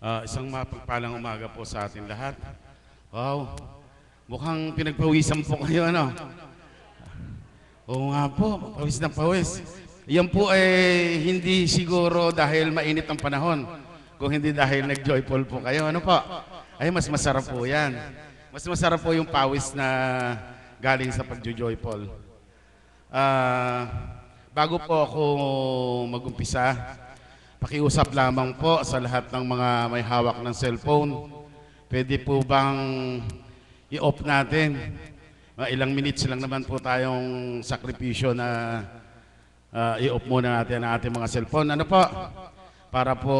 Isang mapagpalang umaga po sa atin lahat. Wow, mukhang pinagpawisan po kayo, ano? Oo nga po, pawis na pawis. Yan po ay hindi siguro dahil mainit ang panahon, kung hindi dahil nag-joyful po kayo, ano po? Ay, mas masarap po yan. Mas masarap po yung pawis na galing sa pag-joyful. Ah, Bago po ako mag-umpisa, pakiusap lamang po sa lahat ng mga may hawak ng cellphone. Pwede po bang i-off natin? Mga ilang minutes lang naman po tayong sakripisyo na i-off muna natin ang ating mga cellphone. Ano po? Para po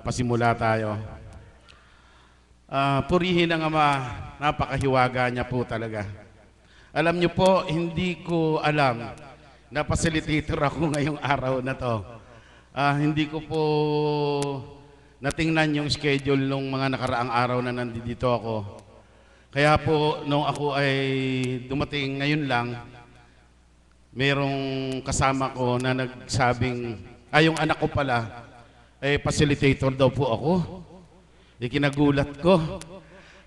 pasimula tayo. Purihin ang Ama, napakahiwaga niya po talaga. Alam niyo po, hindi ko alam na facilitator ako ngayong araw na to. Hindi ko po natingnan yung schedule nung mga nakaraang araw na nandito ako. Kaya po, nung ako ay dumating ngayon lang, merong kasama ko na nagsabing, yung anak ko pala, ay facilitator daw po ako. Ikinagulat ko.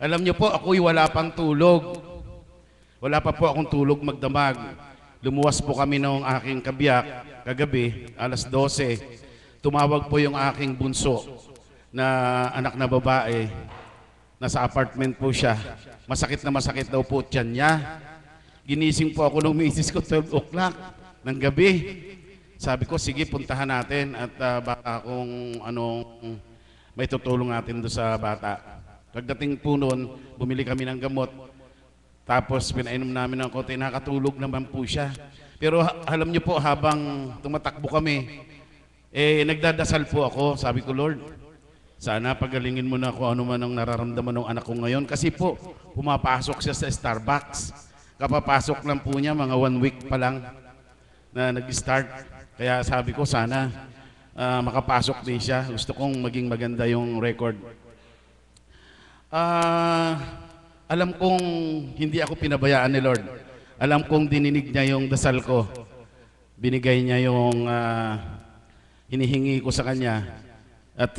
Alam niyo po, ako'y wala pang tulog. Wala pa po akong tulog magdamag. Lumuwas po kami ng aking kabiyak kagabi, alas 12. Tumawag po yung aking bunso na anak na babae. Nasa apartment po siya. Masakit daw po tiyan niya. Ginising po ako ng misis ko 12 o'clock ng gabi. Sabi ko, sige, puntahan natin at baka kung anong may tutulong natin doon sa bata. Pagdating po noon, bumili kami ng gamot. Tapos pinainom namin ng konti, nakatulog naman po siya. Pero alam niyo po, habang tumatakbo kami, nagdadasal po ako. Sabi ko, Lord, sana pagalingin mo na kung ano man ang nararamdaman ng anak ko ngayon. Kasi po, pumapasok siya sa Starbucks. Kapapasok lang po niya, mga 1 week pa lang na nag-start. Kaya sabi ko, sana makapasok din siya. Gusto kong maging maganda yung record. Alam kong hindi ako pinabayaan ni Lord. Alam kong dininig niya yung dasal ko. Binigay niya yung hinihingi ko sa Kanya. At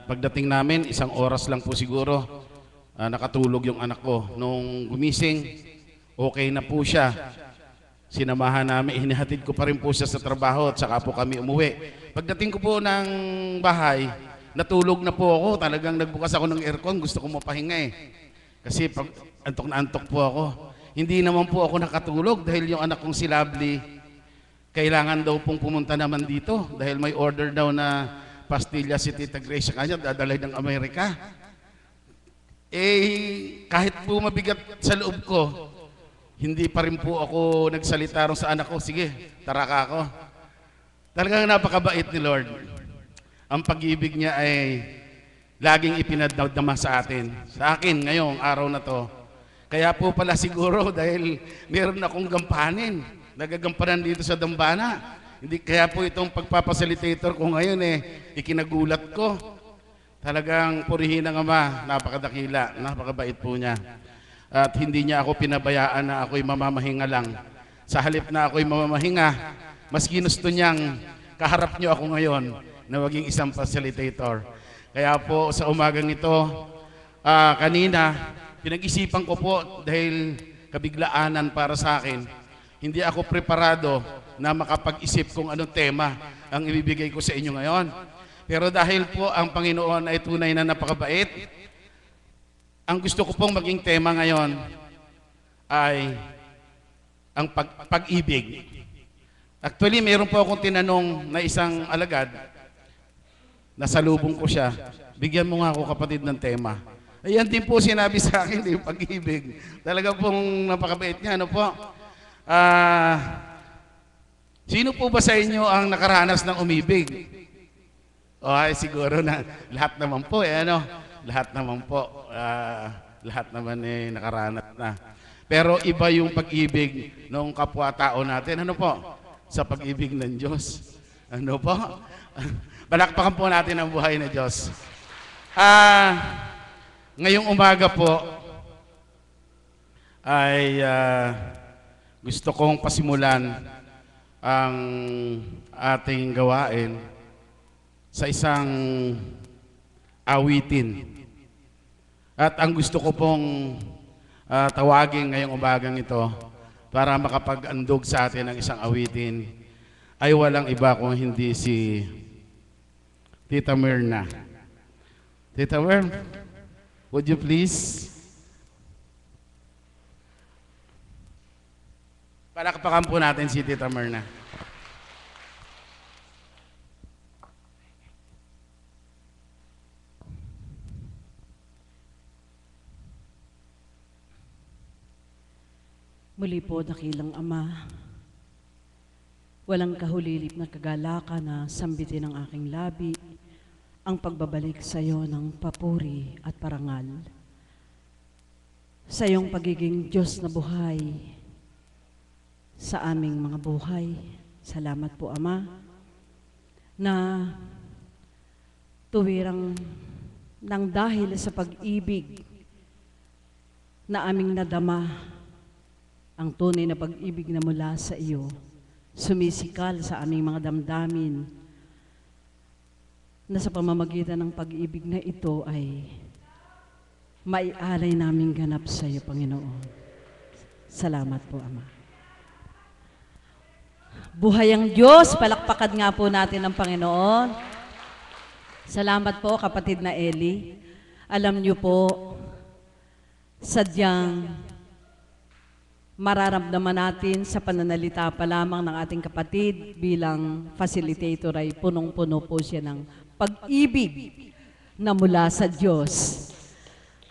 pagdating namin, 1 oras lang po siguro, nakatulog yung anak ko. Nung gumising, okay na po siya. Sinamahan namin, hinihatid ko pa rin po siya sa trabaho at saka po kami umuwi. Pagdating ko po ng bahay, natulog na po ako. Talagang nagbukas ako ng aircon, gusto ko mapahinga eh. Kasi pag antok na antok po ako. Hindi naman po ako nakatulog dahil yung anak kong si Lovely, kailangan daw pong pumunta naman dito dahil may order daw na pastilla si Tita Grace sa kanya, dadalay ng Amerika. Kahit po mabigat sa loob ko, hindi pa rin po ako nagsalita ron sa anak ko, sige, tara ka ako. Talagang napakabait ni Lord. Ang pag-ibig niya ay laging ipinadama sa atin. Sa akin ngayong araw na to. Kaya po pala siguro dahil meron akong gampanin. Nagagampanan dito sa Dambana. Hindi, kaya po itong pagpapasilitator ko ngayon ikinagulat ko. Talagang purihin ng Ama, napakadakila, napakabait po niya. At hindi niya ako pinabayaan na ako'y mamamahinga lang. Sa halip na ako'y mamamahinga, mas ginusto niyang kaharap niyo ako ngayon na maging isang facilitator. Kaya po sa umagang ito, kanina, pinag-isipan ko po dahil kabiglaanan para sa akin, hindi ako preparado na makapag-isip kung anong tema ang ibibigay ko sa inyo ngayon. Pero dahil po ang Panginoon ay tunay na napakabait, ang gusto ko pong maging tema ngayon ay ang pag-ibig. Actually, mayroon po akong tinanong na isang alagad, nasalubong ko siya, bigyan mo nga ako kapatid ng tema. Ayan din po sinabi sa akin, yung pag-ibig. Talaga pong napakabait niya. Ano po? Sino po ba sa inyo ang nakaranas ng umibig? Ay, siguro na lahat naman po. Ano? Lahat naman po. Lahat naman nakaranas na. Pero iba yung pag-ibig ng kapwa-tao natin. Ano po? Sa pag-ibig ng Diyos. Ano po? Balakpakan po natin ang buhay na Diyos. Ngayong umaga po ay gusto kong pasimulan ang ating gawain sa isang awitin. At ang gusto ko pong tawagin ngayong umagang ito para makapag-andog sa atin ng isang awitin ay walang iba kung hindi si Tita Myrna. Tita Myrna, would you please? Palakpakan po natin si Tita Myrna. Muli po, dakilang Ama, walang kahulilip na kagalakan na sambitin ng aking labi ang pagbabalik sa iyo ng papuri at parangal. Sa iyong pagiging Diyos na buhay sa aming mga buhay. Salamat po, Ama, na tuwirang nang dahil sa pag-ibig na aming nadama, ang tunay na pag-ibig na mula sa iyo, sumisikal sa aming mga damdamin, na sa pamamagitan ng pag-ibig na ito ay maialay namin ganap sa iyo, Panginoon. Salamat po, Ama. Buhay ang Diyos, palakpakan nga po natin ang Panginoon. Salamat po, kapatid na Eli. Alam niyo po, sadyang mararamdaman natin sa pananalita pa lamang ng ating kapatid bilang facilitator ay punong-puno po siya ng pag-ibig na mula sa Diyos.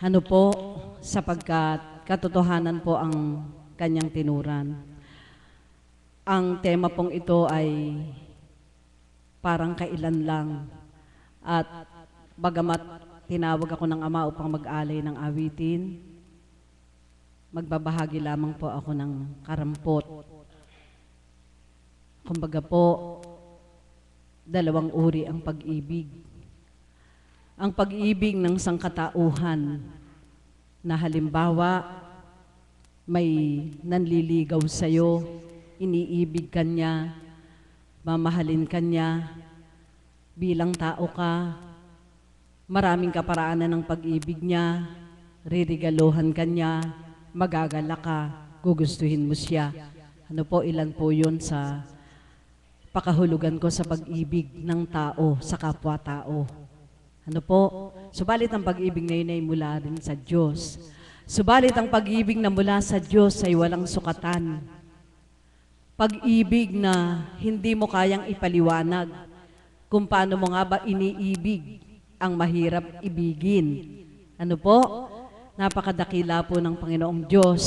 Ano po, sapagkat katotohanan po ang kanyang tinuran. Ang tema pong ito ay parang kailan lang. At bagamat tinawag ako ng Ama upang mag-alay ng awitin, magbabahagi lamang po ako ng karampot. Kumbaga po, dalawang uri ang pag-ibig. Ang pag-ibig ng sangkatauhan na halimbawa, may nanliligaw sa'yo, iniibig ka niya, mamahalin ka niya, bilang tao ka, maraming kaparaanan ng pag-ibig niya, ririgaluhan ka niya, magagala ka, gugustuhin mo siya. Ano po, ilan po yun sa pakahulugan ko sa pag-ibig ng tao, sa kapwa-tao. Ano po, subalit ang pag-ibig na yun ay mula rin sa Diyos. Subalit ang pag-ibig na mula sa Diyos ay walang sukatan. Pag-ibig na hindi mo kayang ipaliwanag kung paano mo nga ba iniibig ang mahirap ibigin. Ano po? Napakadakila po ng Panginoong Diyos.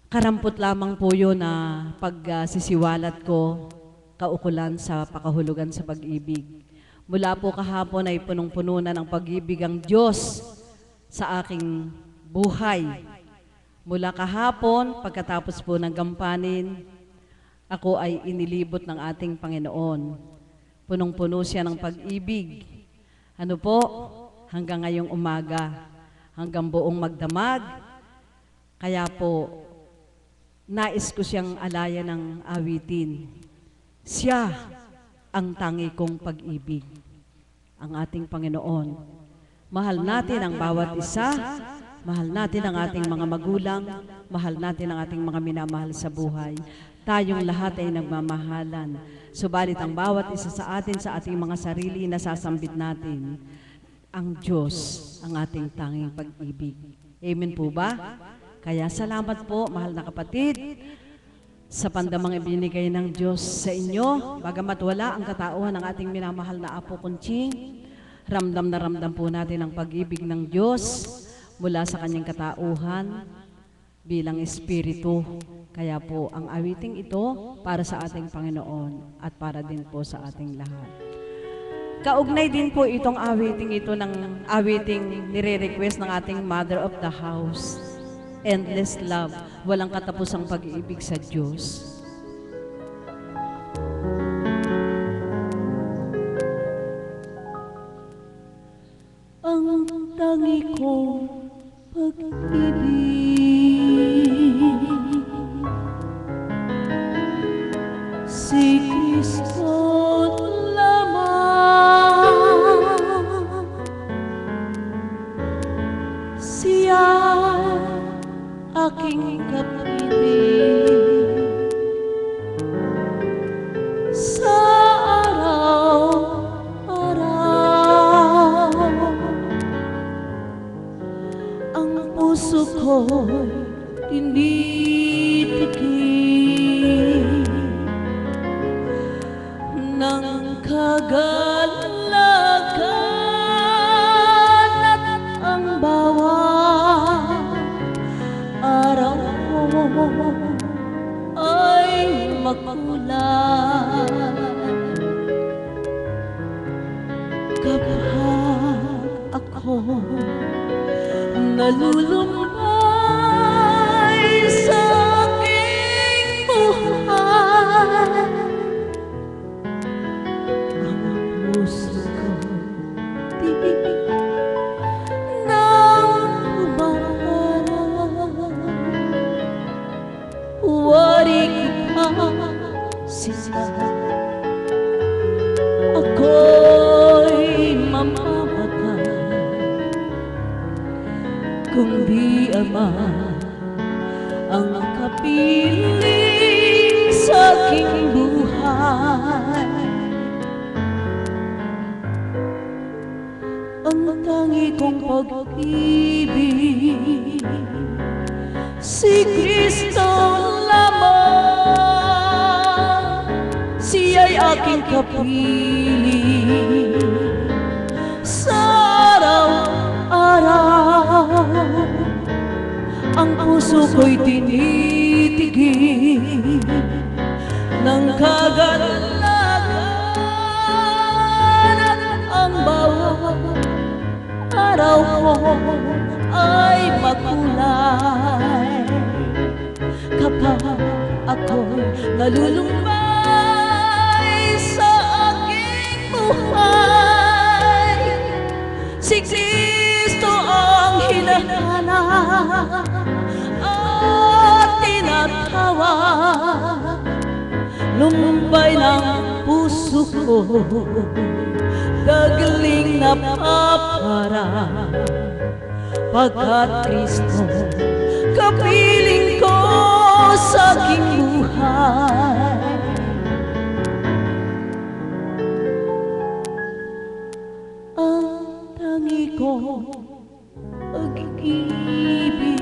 Karampot lamang po yun na pagsisiwalat ko, kaukulan sa pakahulugan sa pag-ibig. Mula po kahapon ay punong-puno na ng pag-ibig ang Diyos sa aking buhay. Mula kahapon, pagkatapos po ng gampanin, ako ay inilibot ng ating Panginoon. Punong-puno siya ng pag-ibig. Ano po? Hanggang ngayong umaga. Hanggang buong magdamag. Kaya po, nais ko siyang alaya ng awitin. Siya ang tangi kong pag-ibig, ang ating Panginoon. Mahal natin ang bawat isa, mahal natin ang ating mga magulang, mahal natin ang ating mga minamahal sa buhay. Tayong lahat ay nagmamahalan. Subalit ang bawat isa sa atin, sa ating mga sarili, nasasambit natin ang Diyos, ang ating tanging pag-ibig. Amen po ba? Kaya salamat po, mahal na kapatid, sa pandamang ibinigay ng Diyos sa inyo. Bagamat wala ang katauhan ng ating minamahal na Apo Kunching, ramdam na ramdam po natin ang pag-ibig ng Diyos mula sa kanyang katauhan bilang Espiritu. Kaya po, ang awiting ito para sa ating Panginoon at para din po sa ating lahat. Kaugnay din po itong awiting ito ng awiting nire-request ng ating Mother of the House. Endless love, walang katapusang pag-ibig sa Diyos. Ang tangi kong pag-ibig, si Kristo lamang. ng kagalakan at ang bawat araw ay makulay kapag ako nalulumbay sa aking buhay. Ang puso ko di nang umarap, wari ka sila. Ako'y mamamatay kung di Ama ang kapiling sa aking buhay. Ang tangi kong pag-ibig si Kristo lamang, siya'y aking kapiling sa araw-araw. Ang puso ko'y tinitigil ng kagalakan at ang bawat araw ko ay makulay kapag ako'y nalulumbay sa aking buhay. Si Kristo ang hinahanap at tinatawag, lumbay ng puso ko, dagling na papara, pagkat Kristo kapiling ko sa aking buhay. Ang tangi ko pag-ibig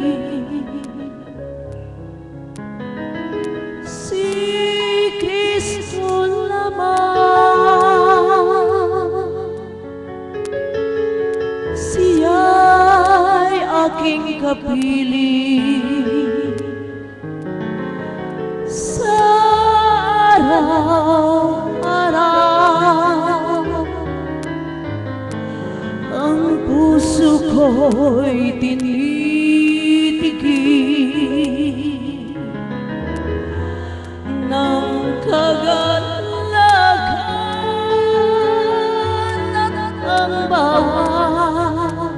si Kristo lamang, siya'y aking kapiling sa araw-araw. Ang puso ko'y tinitigil ng kagalakan at ang bawat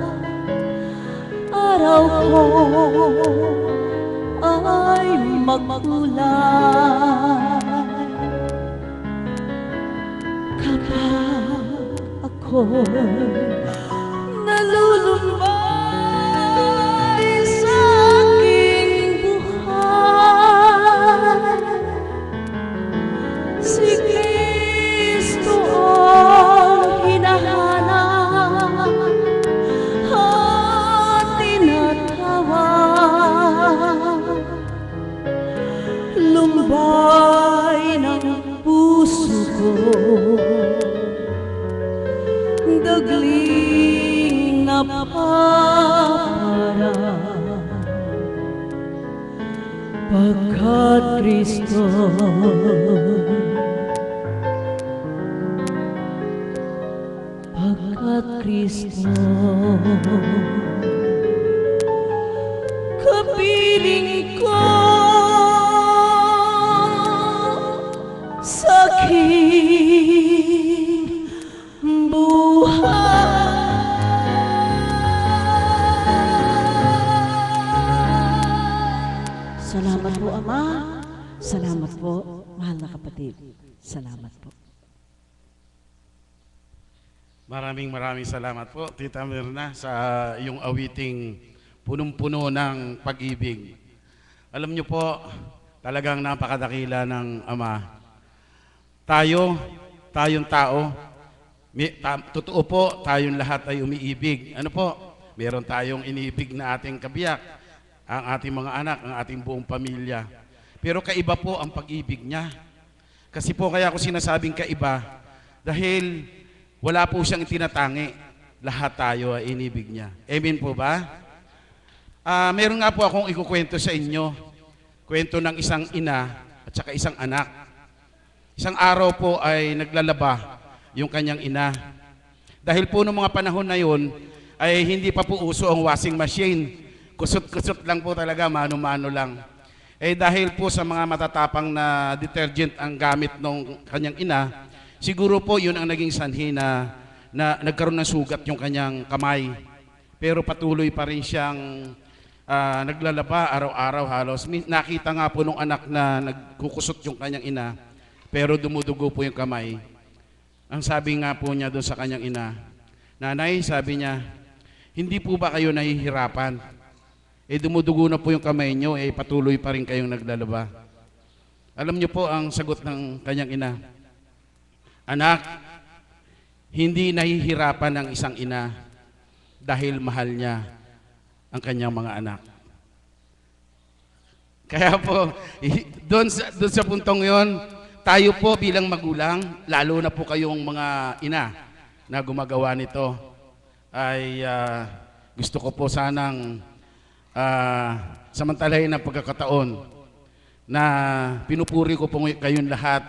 araw ko ay makulay kapag ako'y nalulumbay sa aking buhay. Si Kristo ang hinahanap at tinatawag, lumbay ng puso ko, dagling na papara, pagkat Kristo kapiling ko sa aking buhay. Salamat po, Ama. Salamat po, mahal na kapatid. Salamat po. Maraming salamat po, Tita Mirna, sa iyong awiting punong-puno ng pag-ibig. Alam niyo po, talagang napakadakila ng Ama. Tayong tao, totoo po, tayong lahat ay umiibig. Ano po? Meron tayong iniibig na ating kabiyak, ang ating mga anak, ang ating buong pamilya. Pero kaiba po ang pag-ibig niya. Kasi po kaya ako sinasabing kaiba, dahil wala po siyang tinatangi. Lahat tayo ay inibig niya. Amen po ba? Meron nga po akong ikukwento sa inyo. Kwento ng isang ina at saka isang anak. Isang araw po ay naglalaba yung kanyang ina. Dahil po noong mga panahon na yun, ay hindi pa po uso ang washing machine. Kusot-kusot lang po talaga, mano-mano lang. Dahil po sa mga matatapang na detergent ang gamit ng kanyang ina, siguro po yun ang naging sanhi na nagkaroon ng sugat yung kanyang kamay. Pero patuloy pa rin siyang naglalaba araw-araw halos. Nakita nga po nung anak na nagkukusot yung kanyang ina, pero dumudugo po yung kamay. Ang sabi nga po niya doon sa kanyang ina, "Nanay," sabi niya, "hindi po ba kayo nahihirapan? Dumudugo na po yung kamay niyo, patuloy pa rin kayong naglalaba." Alam niyo po ang sagot ng kanyang ina, "Anak, hindi nahihirapan ang isang ina dahil mahal niya ang kanyang mga anak." Kaya po, doon sa puntong yon, tayo po bilang magulang, lalo na po kayong mga ina na gumagawa nito, ay gusto ko po sanang samantalahin ang pagkakataon na pinupuri ko po kayong lahat,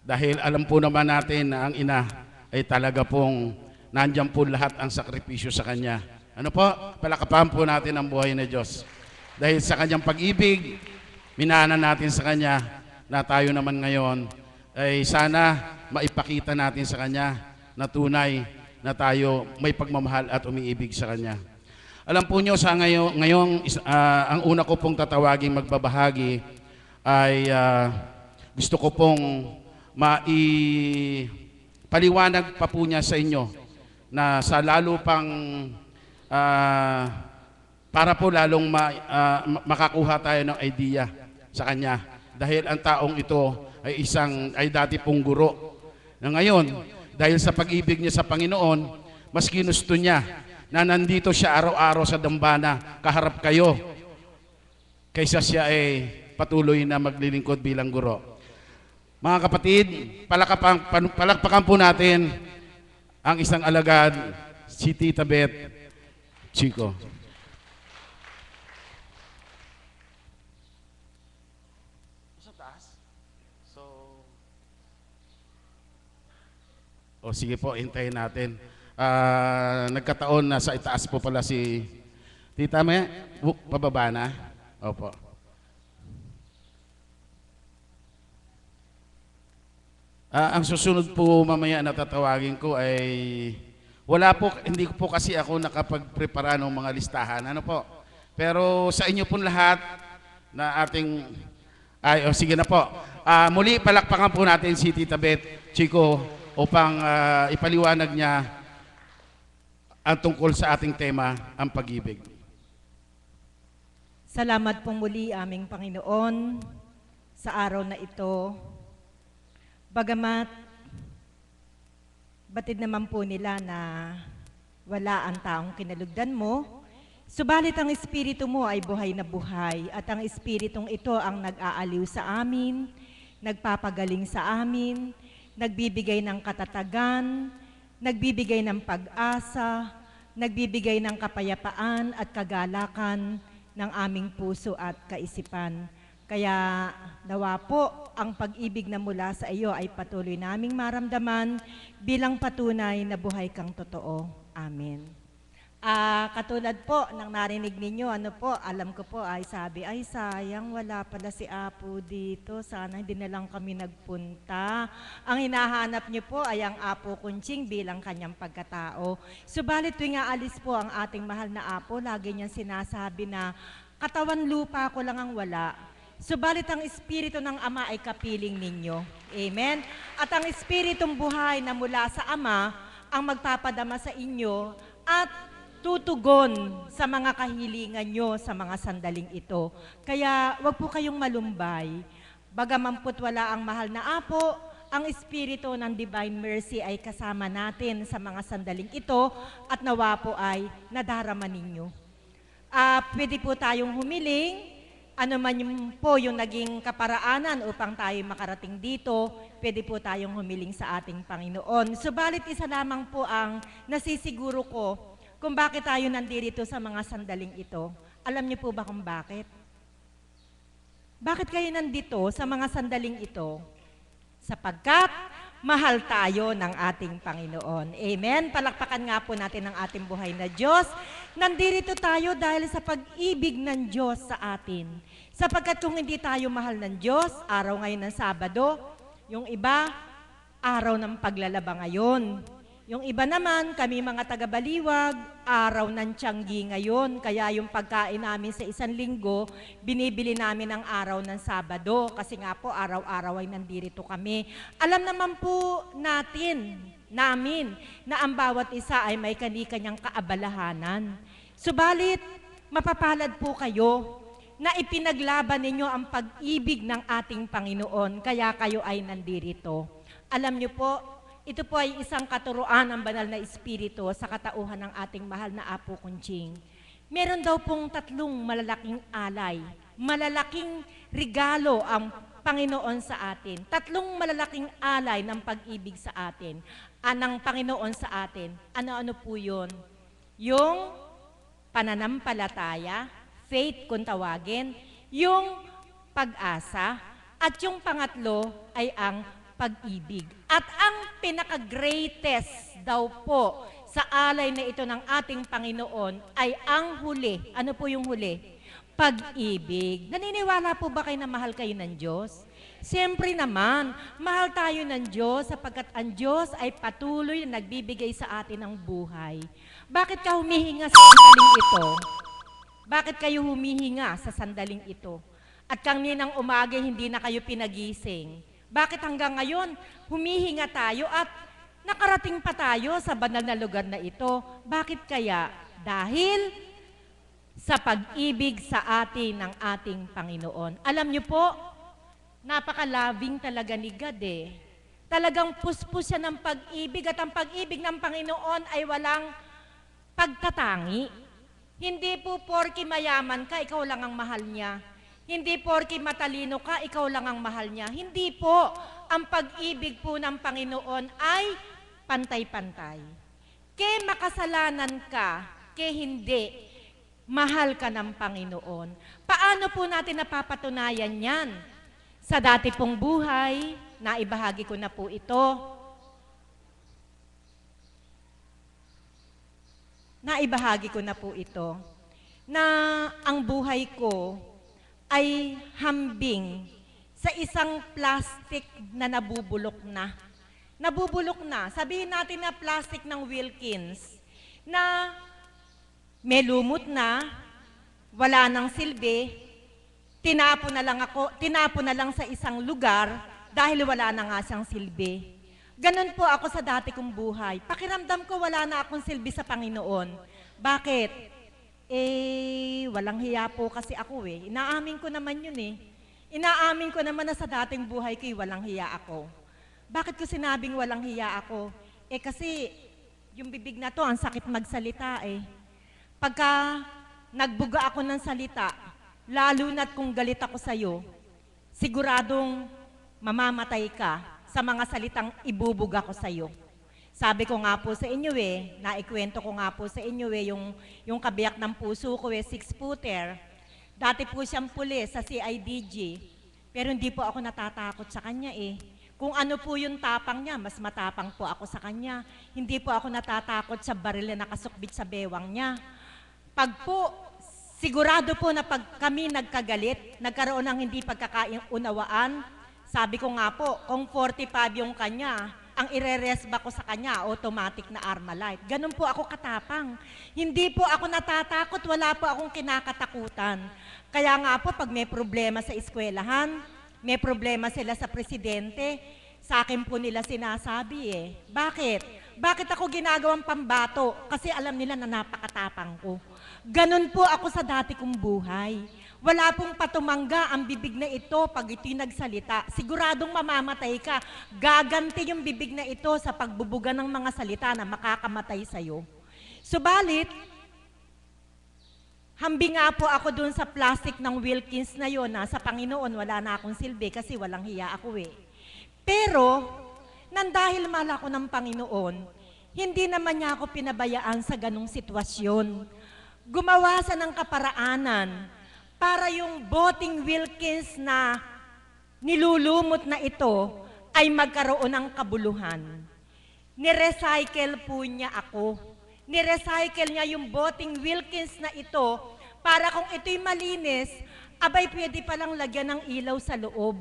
dahil alam po naman natin na ang ina ay talaga pong nandyan po lahat ang sakripisyo sa kanya. Ano po? Palakapahan po natin ang buhay na Diyos. Dahil sa kanyang pag-ibig, minana natin sa kanya na tayo naman ngayon ay sana maipakita natin sa kanya na tunay na tayo may pagmamahal at umiibig sa kanya. Alam po nyo, sa ngayong ang una ko pong tatawaging magbabahagi ay gusto ko pong paliwanag pa po niya sa inyo na sa lalo pang para po lalong makakuha tayo ng idea sa kanya, dahil ang taong ito ay dati pong guro na ngayon, dahil sa pag-ibig niya sa Panginoon, mas ginusto niya na nandito siya araw-araw sa dambana kaharap kayo kaysa siya ay patuloy na maglilingkod bilang guro. Mga kapatid, palakpakan po natin ang isang alagad, si Tita Beth Chico. Sa taas? Sige po, hintayin natin. Nagkataon na sa itaas po pala si Tita May, pababa na. Opo. Ang susunod po mamaya na tatawagin ko ay hindi po kasi ako nakapagprepara ng mga listahan. Ano po? Pero sa inyo po lahat na sige na po. Muli palakpakan po natin si Tita Beth Chico upang ipaliwanag niya ang tungkol sa ating tema, ang pag-ibig. Salamat pong muli aming Panginoon sa araw na ito. Bagamat batid naman po nila na wala ang taong kinalugdan mo, subalit ang Espiritu mo ay buhay na buhay, at ang Espiritong ito ang nag-aaliw sa amin, nagpapagaling sa amin, nagbibigay ng katatagan, nagbibigay ng pag-asa, nagbibigay ng kapayapaan at kagalakan ng aming puso at kaisipan. Kaya nawa po ang pag-ibig na mula sa iyo ay patuloy naming maramdaman bilang patunay na buhay kang totoo. Amen. Katulad po ng narinig ninyo, alam ko po ay sabi, ay sayang wala pala si Apo dito, sana hindi na lang kami nagpunta. Ang hinahanap niyo po ay ang Apo Kunching bilang kanyang pagkatao. Subalit tuwing aalis po ang ating mahal na Apo, lagi niyang sinasabi na katawan lupa ko lang ang wala. Subalit ang Espiritu ng Ama ay kapiling ninyo. Amen? At ang Espiritong buhay na mula sa Ama ang magpapadama sa inyo at tutugon sa mga kahilingan nyo sa mga sandaling ito. Kaya wag po kayong malumbay. Bagaman po't wala ang mahal na Apo, ang Espiritu ng Divine Mercy ay kasama natin sa mga sandaling ito at nawa po ay nadarama ninyo. Pwede po tayong humiling ano man yung po yung naging kaparaanan upang tayo makarating dito, pwede po tayong humiling sa ating Panginoon. Subalit isa lamang po ang nasisiguro ko kung bakit tayo nandito sa mga sandaling ito. Alam niyo po ba kung bakit? Bakit kayo nandito sa mga sandaling ito? Sapagkat mahal tayo ng ating Panginoon. Amen? Palakpakan nga po natin ang ating buhay na Diyos. Nandito tayo dahil sa pag-ibig ng Diyos sa atin. Sapagkat kung hindi tayo mahal ng Diyos, araw ngayon ng Sabado, yung iba, araw ng paglalaba ngayon. Yung iba naman, kami mga taga-Baliwag, araw ng Tianggi ngayon. Kaya yung pagkain namin sa isang linggo, binibili namin ang araw ng Sabado. Kasi nga po, araw-araw ay nandito kami. Alam naman po namin, na ang bawat isa ay may kani-kanyang kaabalahanan. Subalit, mapapalad po kayo na ipinaglaban ninyo ang pag-ibig ng ating Panginoon, kaya kayo ay nandito. Alam niyo po, ito po ay isang katuruan ng banal na Espiritu sa katauhan ng ating mahal na Apo Kunching. Meron daw pong 3 malalaking alay, malalaking regalo ang Panginoon sa atin. 3 malalaking alay ng pag-ibig sa atin, ng Panginoon sa atin. Ano-ano po yun? Yung pananampalataya, faith kung tawagin, yung pag-asa, at yung pangatlo ay ang pag-ibig. At ang pinaka-greatest daw po sa alay na ito ng ating Panginoon ay ang huli. Ano po yung huli? Pag-ibig. Naniniwala po ba kayo na mahal kayo ng Diyos? Siyempre naman, mahal tayo ng Diyos sapagkat ang Diyos ay patuloy na nagbibigay sa atin ng buhay. Bakit ka humihinga sa sandaling ito? Bakit kayo humihinga sa sandaling ito? At kaninang umaga hindi na kayo pinagising? Bakit hanggang ngayon humihinga tayo at nakarating pa tayo sa banal na lugar na ito? Bakit kaya? Dahil sa pag-ibig sa atin ng ating Panginoon. Alam niyo po, napaka-loving talaga ni God eh. Talagang puspos siya ng pag-ibig at ang pag-ibig ng Panginoon ay walang pagtatangi. Hindi po porki mayaman ka, ikaw lang ang mahal niya. Hindi porki matalino ka, ikaw lang ang mahal niya. Hindi po. Ang pag-ibig po ng Panginoon ay pantay-pantay. Ke makasalanan ka, ke hindi, mahal ka ng Panginoon. Paano po natin napapatunayan yan? Sa dati pong buhay, naibahagi ko na po ito. Naibahagi ko na po ito. Na ang buhay ko ay hambing sa isang plastic na nabubulok na. Nabubulok na. Sabihin natin na plastic ng Wilkins na may lumot na, wala nang silbi, tinapon na lang sa isang lugar dahil wala na nga siyang silbi. Ganon po ako sa dati kong buhay. Pakiramdam ko wala na akong silbi sa Panginoon. Bakit? Walang hiya po kasi ako eh. Inaamin ko naman yun eh. Inaamin ko naman na sa dating buhay ko walang hiya ako. Bakit ko sinabing walang hiya ako? Kasi yung bibig na to, ang sakit magsalita eh. Pagka nagbuga ako ng salita, lalo na't kung galit ako sa'yo, siguradong mamamatay ka sa mga salitang ibubuga ko sa'yo. Sabi ko nga po sa inyo naikwento ko nga po sa inyo yung kabiyak ng puso ko 6-footer. Dati po siyang pulis sa CIDG, pero hindi po ako natatakot sa kanya Kung ano po yung tapang niya, mas matapang po ako sa kanya. Hindi po ako natatakot sa baril na nakasukbit sa bewang niya. Sigurado po na pag kami nagkagalit, nagkaroon ng hindi pagkakaunawaan, sabi ko nga po, kung 45 yung kanya, ang ire-resba ko sa kanya, automatic na Armalite. Ganun po ako katapang. Hindi po ako natatakot, wala po akong kinakatakutan. Kaya nga po, pag may problema sa eskwelahan, may problema sila sa presidente, sa akin po nila sinasabi Bakit? Bakit ako ginagawang pambato? Kasi alam nila na napakatapang ko. Ganun po ako sa dati kong buhay. Wala pong patumangga ang bibig na ito pag ito'y nagsalita. Siguradong mamamatay ka. Gaganti yung bibig na ito sa pagbubuga ng mga salita na makakamatay sa'yo. Subalit, Hambing nga po ako dun sa plastic ng Wilkins na yon na sa Panginoon wala na akong silbi kasi walang hiya ako eh. Pero, nang dahil mahal ako ng Panginoon, hindi naman niya ako pinabayaan sa ganong sitwasyon. Gumawa siya ng kaparaanan para yung boting Wilkins na nilulumot na ito ay magkaroon ng kabuluhan. Nirecycle po niya ako. Nirecycle niya yung boting Wilkins na ito para kung ito'y malinis, abay pwede palang lagyan ng ilaw sa loob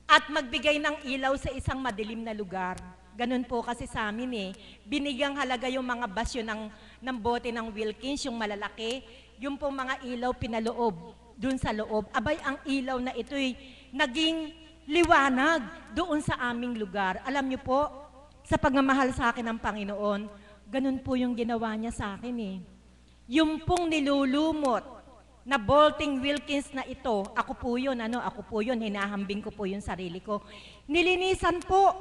at magbigay ng ilaw sa isang madilim na lugar. Ganun po kasi sa amin eh. Binigyang halaga yung mga basyo ng bote ng Wilkins, yung malalaki, yung pong mga ilaw pinaloob dun sa loob. Abay ang ilaw na ito'y naging liwanag doon sa aming lugar. Alam niyo po, sa pagmamahal sa akin ng Panginoon, ganun po yung ginawa niya sa akin eh. Yung pong nilulumot na bolting Wilkins na ito, ako po yun, hinahambing ko po yung sarili ko. Nilinisan po,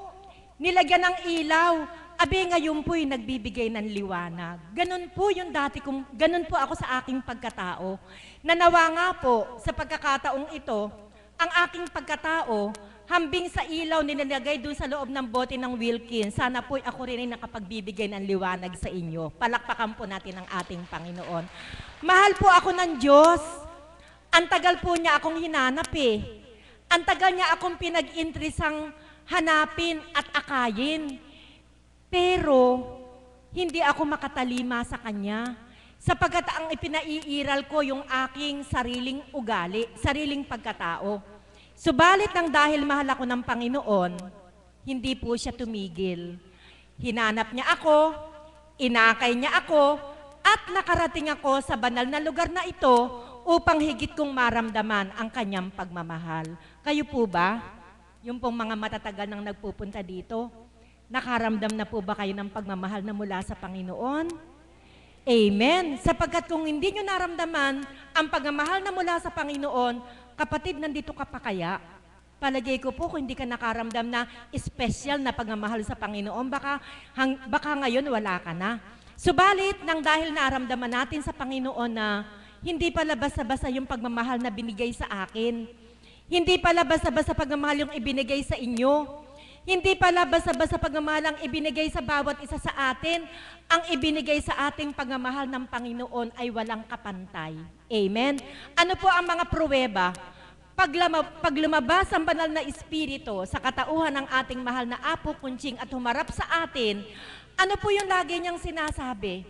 nilagyan ng ilaw, abi ngayon po'y nagbibigay ng liwanag. Ganun po yung dati kong, ganun po ako sa aking pagkatao. Nanawa nga po sa pagkakataong ito, ang aking pagkatao, hambing sa ilaw nilalagay dun sa loob ng bote ng Wilkins, sana po'y ako rin ay nakapagbibigay ng liwanag sa inyo. Palakpakan po natin ang ating Panginoon. Mahal po ako ng Diyos. Ang tagal po niya akong hinanap eh. Ang tagal niya akong pinag-intrisang hanapin at akayin. Pero, hindi ako makatalima sa Kanya. Sapagkat ang ipinaiiral ko yung aking sariling ugali, sariling pagkatao. Subalit nang dahil mahal ako ng Panginoon, hindi po siya tumigil. Hinanap niya ako, inakay niya ako, at nakarating ako sa banal na lugar na ito upang higit kong maramdaman ang kanyang pagmamahal. Kayo po ba? Yung pong mga matatagal nang nagpupunta dito, nakaramdam na po ba kayo ng pagmamahal na mula sa Panginoon? Amen. Sapagkat kung hindi nyo naramdaman ang pagmamahal na mula sa Panginoon, kapatid, nandito ka pa kaya? Palagay ko po, kung hindi ka nakaramdam na special na pagmamahal sa Panginoon, baka ngayon wala ka na. Subalit, nang dahil naramdaman natin sa Panginoon na hindi pala basta-basta yung pagmamahal na binigay sa akin, hindi pala basta-basta pagmamahal yung ibinigay sa inyo, hindi pala basta-basta pagmamahal ang ibinigay sa bawat isa sa atin, ang ibinigay sa ating pagmamahal ng Panginoon ay walang kapantay. Amen? Ano po ang mga pruweba? Pag lumabas ang banal na Espiritu sa katauhan ng ating mahal na Apo Kunching at humarap sa atin, ano po yung lagi niyang sinasabi?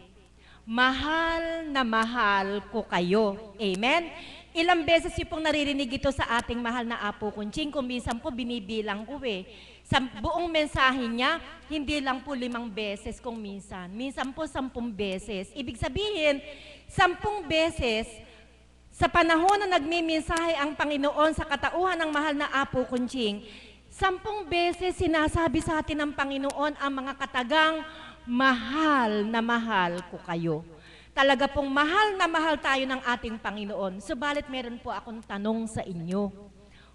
Mahal na mahal ko kayo. Amen? Ilang beses yung pong naririnig ito sa ating mahal na Apo Kunching, kung minsan po binibilang ko eh. Sa buong mensahe niya, hindi lang po 5 beses kung minsan. Minsan po 10 beses. Ibig sabihin, 10 beses, sa panahon na nagmimensahe ang Panginoon sa katauhan ng mahal na Apo Kunching, 10 beses sinasabi sa atin ng Panginoon ang mga katagang, mahal na mahal ko kayo. Talaga pong mahal na mahal tayo ng ating Panginoon. Subalit meron po akong tanong sa inyo.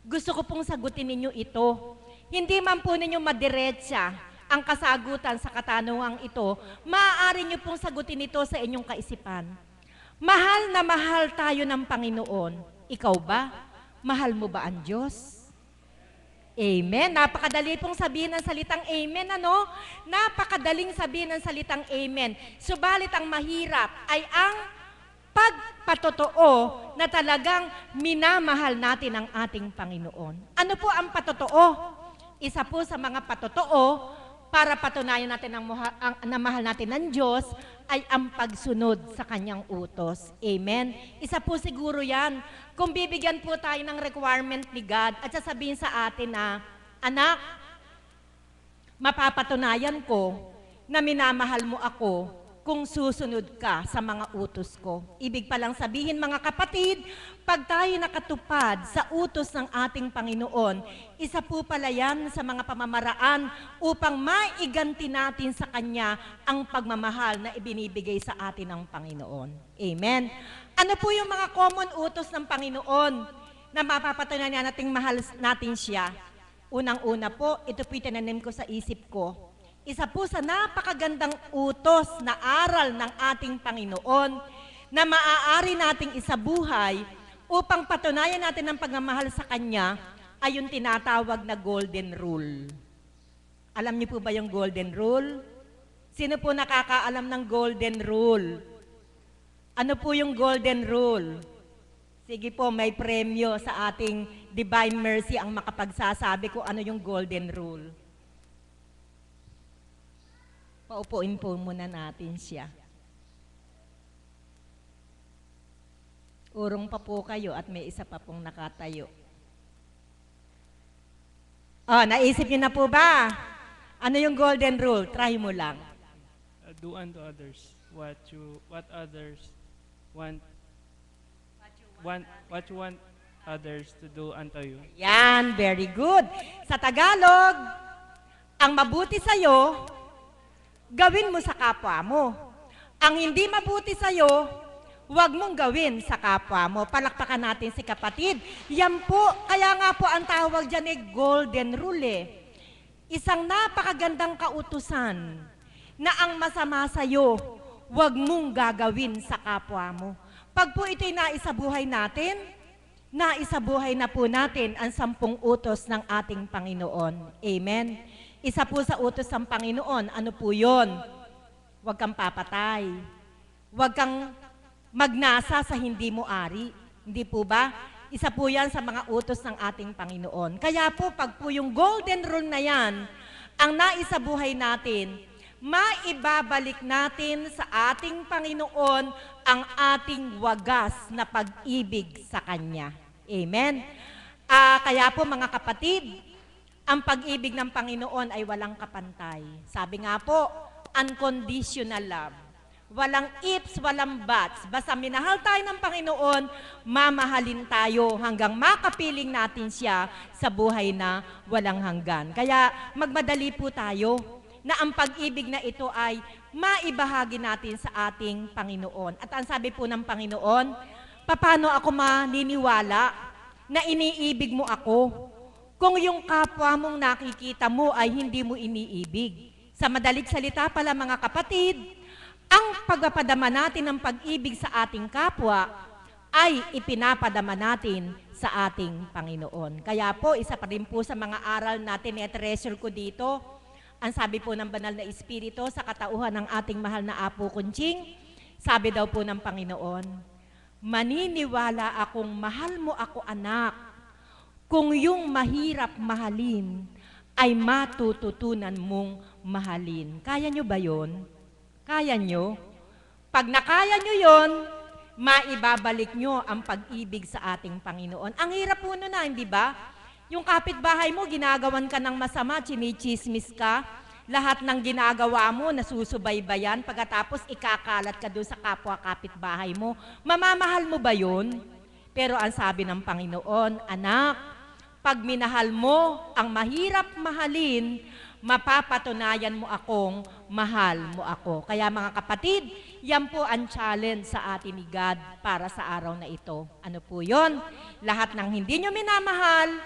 Gusto ko pong sagutin ninyo ito. Hindi man po ninyo madiretsa ang kasagutan sa katanungang ito, maaari nyo pong sagutin ito sa inyong kaisipan. Mahal na mahal tayo ng Panginoon. Ikaw ba? Mahal mo ba ang Diyos? Amen. Napakadali pong sabihin ng salitang amen, ano? Napakadaling sabihin ng salitang amen. Subalit ang mahirap ay ang pagpatotoo na talagang minamahal natin ang ating Panginoon. Ano po ang patotoo? Isa po sa mga patotoo para patunayan natin na mahal natin ng Diyos ay ang pagsunod sa Kanyang utos. Amen? Isa po siguro yan. Kung bibigyan po tayo ng requirement ni God at sasabihin sa atin na, anak, mapapatunayan ko na minamahal mo ako kung susunod ka sa mga utos ko. Ibig palang sabihin, mga kapatid, pag tayo nakatupad sa utos ng ating Panginoon, isa po pala yan sa mga pamamaraan upang maiganti natin sa Kanya ang pagmamahal na ibinibigay sa atin ng Panginoon. Amen? Ano po yung mga common utos ng Panginoon na mapapatunayan nating mahal natin siya? Unang-una po, ito po itinanim ko sa isip ko. Isa po sa napakagandang utos na aral ng ating Panginoon na maaari nating isabuhay upang patunayan natin ang pagmamahal sa Kanya ay yung tinatawag na Golden Rule. Alam niyo po ba yung Golden Rule? Sino po nakakaalam ng Golden Rule? Ano po yung Golden Rule? Sige po, may premyo sa ating Divine Mercy ang makapagsasabi kung ano yung Golden Rule. Paupuin po muna natin siya. Urong pa po kayo at may isa pa pong nakatayo. Oh, naisip niyo na po ba? Ano yung Golden Rule? Try mo lang. Do unto others what others want what you want others to do unto you. Yan, very good. Sa Tagalog, ang mabuti sa'yo, gawin mo sa kapwa mo. Ang hindi mabuti sa'yo, huwag mong gawin sa kapwa mo. Palakpakan natin si kapatid. Yan po, kaya nga po ang tawag dyan ay Golden Rule eh. Isang napakagandang kautusan na ang masama sa'yo, huwag mong gagawin sa kapwa mo. Pag po ito'y naisabuhay natin, naisabuhay na po natin ang 10 utos ng ating Panginoon. Amen? Isa po sa utos ng Panginoon, ano po yun? Huwag kang papatay. Huwag kang magnasa sa hindi mo ari. Hindi po ba? Isa po yan sa mga utos ng ating Panginoon. Kaya po, pag po yung Golden Rule na yan, ang naisabuhay natin, maibabalik natin sa ating Panginoon ang ating wagas na pag-ibig sa Kanya. Amen? Kaya po mga kapatid, ang pag-ibig ng Panginoon ay walang kapantay. Sabi nga po, unconditional love. Walang ifs, walang buts. Basta minahal tayo ng Panginoon, mamahalin tayo hanggang makapiling natin siya sa buhay na walang hanggan. Kaya magmadali po tayo na ang pag-ibig na ito ay maibahagi natin sa ating Panginoon. At ang sabi po ng Panginoon, paano ako maniniwala na iniibig mo ako kung yung kapwa mong nakikita mo ay hindi mo iniibig? Sa madaling salita pala mga kapatid, ang pagpapadama natin ng pag-ibig sa ating kapwa ay ipinapadama natin sa ating Panginoon. Kaya po, isa pa rin po sa mga aral natin, treasure ko dito, ang sabi po ng Banal na Espiritu sa katauhan ng ating mahal na Apo Kunching, sabi daw po ng Panginoon, maniniwala akong mahal mo ako anak, kung yung mahirap mahalin ay matututunan mong mahalin. Kaya nyo ba yon? Kaya nyo? Pag nakaya nyo yon, maibabalik nyo ang pag-ibig sa ating Panginoon. Ang hirap po nun na, hindi ba? Yung kapitbahay mo, ginagawan ka ng masama, chinichismis ka, lahat ng ginagawa mo, nasusubaybayan, pagkatapos ikakalat ka doon sa kapwa kapitbahay mo. Mamamahal mo ba yun? Pero ang sabi ng Panginoon, anak, pag minahal mo ang mahirap mahalin, mapapatunayan mo akong mahal mo ako. Kaya mga kapatid, yan po ang challenge sa atin ni God para sa araw na ito. Ano po yon? Lahat ng hindi nyo minamahal,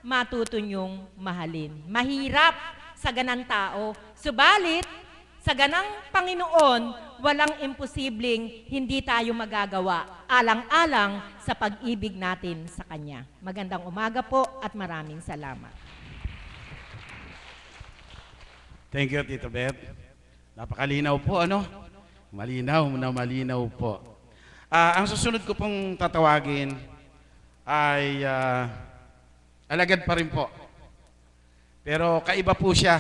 matuto nyong mahalin. Mahirap sa ganang tao. Subalit, sa ganang Panginoon, walang imposibleng hindi tayo magagawa. Alang-alang sa pag-ibig natin sa Kanya. Magandang umaga po at maraming salamat. Thank you, Tito Beth. Napakalinaw po, ano? Malinaw na malinaw po. Ang susunod ko pong tatawagin ay alagad pa rin po. Pero kaiba po siya.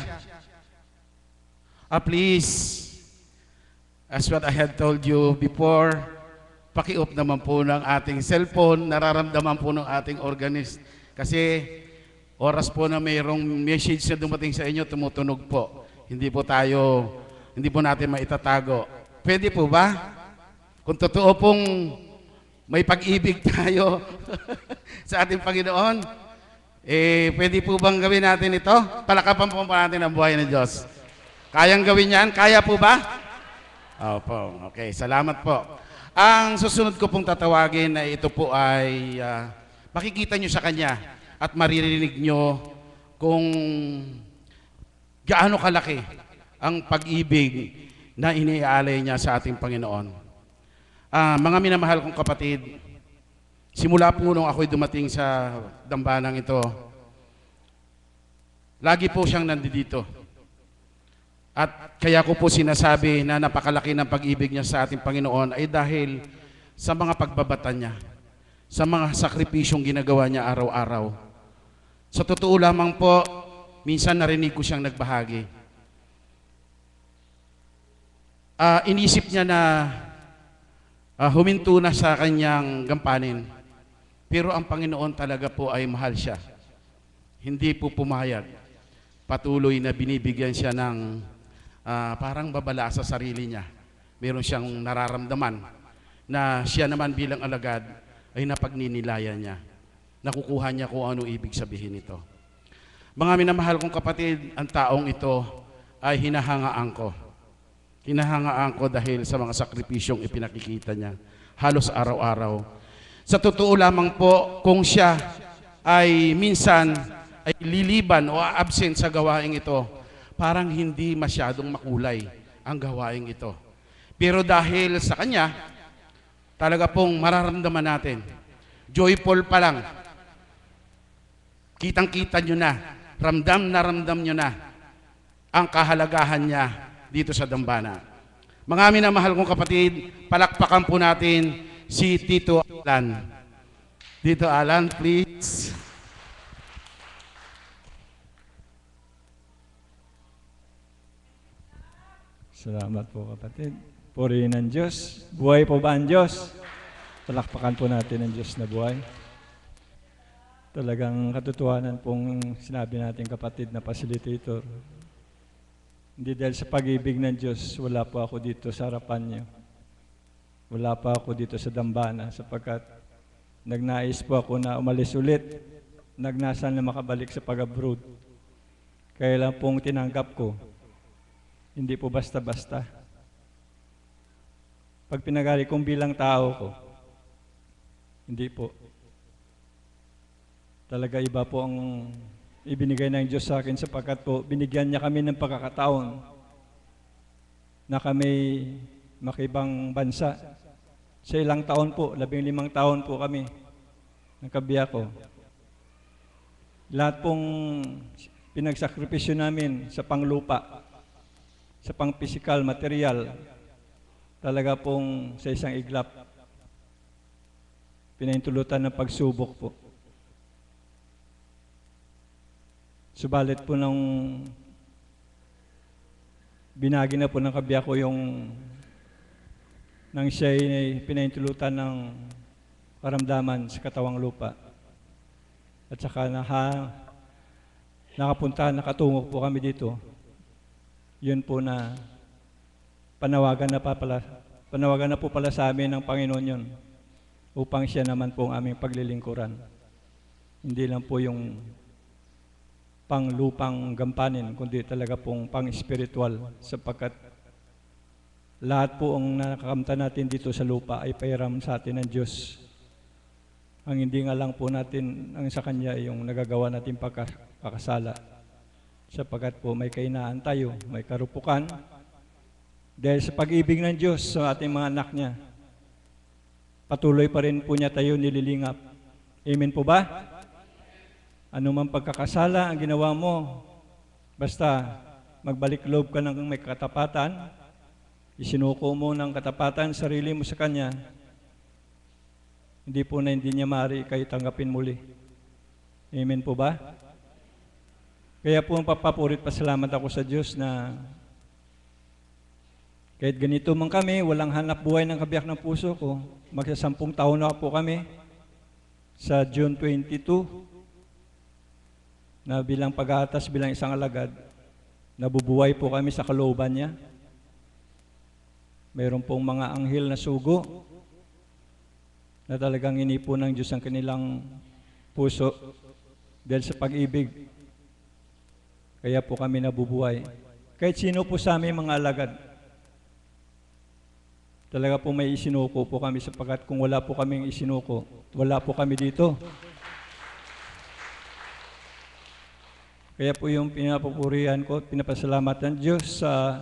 Please, as what I had told you before, paki-off naman po ng ating cellphone, nararamdaman po ng ating organist. Kasi oras po na mayroong message na dumating sa inyo, tumutunog po. Hindi po natin maitatago. Pwede po ba? Kung totoo pong may pag-ibig tayo sa ating Panginoon, pwede po bang gawin natin ito? Palakapan po natin ang buhay ng Diyos. Kayang gawin yan? Kaya po ba? Opo. Okay, salamat po. Ang susunod ko pong tatawagin na ito po ay makikita nyo sa Kanya at maririnig nyo kung gaano kalaki ang pag-ibig na iniaalay niya sa ating Panginoon. Mga minamahal kong kapatid, simula po nung ako'y dumating sa dambanang ito, lagi po siyang nandito. At kaya ko po sinasabi na napakalaki ng pag-ibig niya sa ating Panginoon ay dahil sa mga pagbabata niya, sa mga sakripisyong ginagawa niya araw-araw. Sa totoo lamang po, minsan narinig ko siyang nagbahagi. Inisip niya na huminto na sa kanyang gampanin. Pero ang Panginoon talaga po ay mahal siya. Hindi po pumayag. Patuloy na binibigyan siya ng parang babala sa sarili niya. Meron siyang nararamdaman na siya naman bilang alagad ay napagninilayan niya. Nakukuha niya kung ano ibig sabihin nito. Mga minamahal kong kapatid, ang taong ito ay hinahangaan ko. Hinahangaan ko dahil sa mga sakripisyong ipinakikita niya halos araw-araw. Sa totoo lamang po, kung siya ay minsan ay liliban o absent sa gawaing ito, parang hindi masyadong makulay ang gawaing ito. Pero dahil sa kanya, talaga pong mararamdaman natin, joyful pa lang, kitang-kita nyo na ramdam nyo na ang kahalagahan niya dito sa dambana. Mga minamahal kong kapatid, palakpakan po natin si Tito Alan. Tito Alan, please. Salamat po kapatid. Purihin ang Diyos. Buhay po ba ang Diyos? Palakpakan po natin ang Diyos na buhay. Talagang katotohanan pong sinabi natin kapatid na facilitator. Hindi dahil sa pag-ibig ng Diyos, wala po ako dito sa harapan niyo. Wala pa ako dito sa dambana sapagkat nagnais po ako na umalis ulit. Nagnasal na makabalik sa pag-abroad. Kaya lang pong tinanggap ko. Hindi po basta-basta. Pag pinagari kong bilang tao ko, hindi po. Talaga iba po ang ibinigay ng Diyos sa akin sapagkat po binigyan niya kami ng pagkakataon na kami makibang bansa. Sa ilang taon po, 15 taon po kami ng kabiyak ko. Lahat pong pinagsakripisyo namin sa panglupa, sa pang-physical, material, talaga pong sa isang iglap, pinahintulutan ng pagsubok po. Subalit po nung binagi na po ng kabiyak ko yung nang siya ay pinahintulutan ng karamdaman sa katawang lupa. At saka nakatungo po kami dito. Yun po na panawagan na po pala sa amin ng Panginoon yun upang siya naman po ang aming paglilingkuran. Hindi lang po yung panglupang gampanin, kundi talaga pong pang-spiritual sapagkat lahat po ang nakakamta natin dito sa lupa ay pairam sa atin ng Diyos. Ang hindi nga lang po natin ang sa Kanya ay yung nagagawa natin pagkakasala. Sapagkat po may kahinaan tayo, may karupukan. Dahil sa pag-ibig ng Diyos sa ating mga anak niya, patuloy pa rin po niya tayo nililingap. Amen po ba? Ano man pagkakasala ang ginawa mo, basta magbalik loob ka ng may katapatan, isinuko mo ng katapatan sarili mo sa Kanya, hindi po na hindi niya maaari kayo tanggapin muli. Amen po ba? Kaya po ang papapurit pasalamat ako sa Diyos na kahit ganito man kami, walang hanap buhay ng kabiyak ng puso ko. Magsa10 taon na po kami sa June 22 na bilang pag-aatas, bilang isang alagad, nabubuhay po kami sa kalooban niya. Mayroon pong mga anghel na sugo na talagang inipo ng Diyos ang kanilang puso dahil sa pag-ibig. Kaya po kami nabubuhay. Kahit sino po sa amin mga alagad, talaga po may isinuko po kami sapagkat kung wala po kaming isinuko, wala po kami dito. Kaya po yung pinapupurihan ko, pinapasalamat ng Diyos sa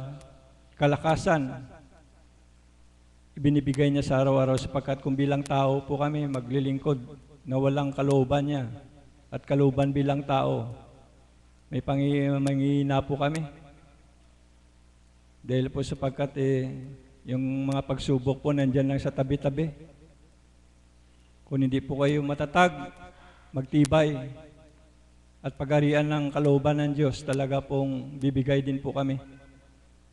kalakasan ibinibigay niya sa araw-araw sapagkat kung bilang tao po kami maglilingkod na walang kalooban niya at kalooban bilang tao, may mangihina po kami. Dahil po sapagkat yung mga pagsubok po nandyan lang sa tabi-tabi. Kung hindi po kayo matatag, magtibay, at pag-arian ng kalooban ng Diyos, talaga pong bibigay din po kami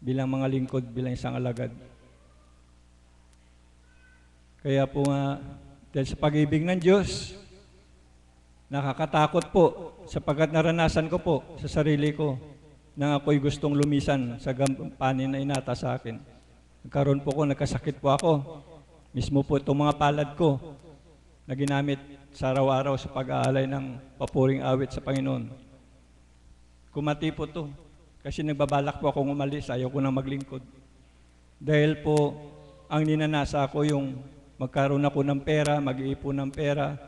bilang mga lingkod, bilang isang alagad. Kaya po nga, dahil sa pag-ibig ng Diyos, nakakatakot po sapagkat naranasan ko po sa sarili ko na ako'y gustong lumisan sa gampanin na inata sa akin. Nagkaroon po ko, nagkasakit po ako. Mismo po itong mga palad ko na ginamit sa araw-araw sa pag-aalay ng papuring awit sa Panginoon. Kumati po to kasi nagbabalak po akong umalis, ayaw ko nang maglingkod. Dahil po, ang ninanasa ko yung magkaroon ako ng pera, mag-iipon ng pera,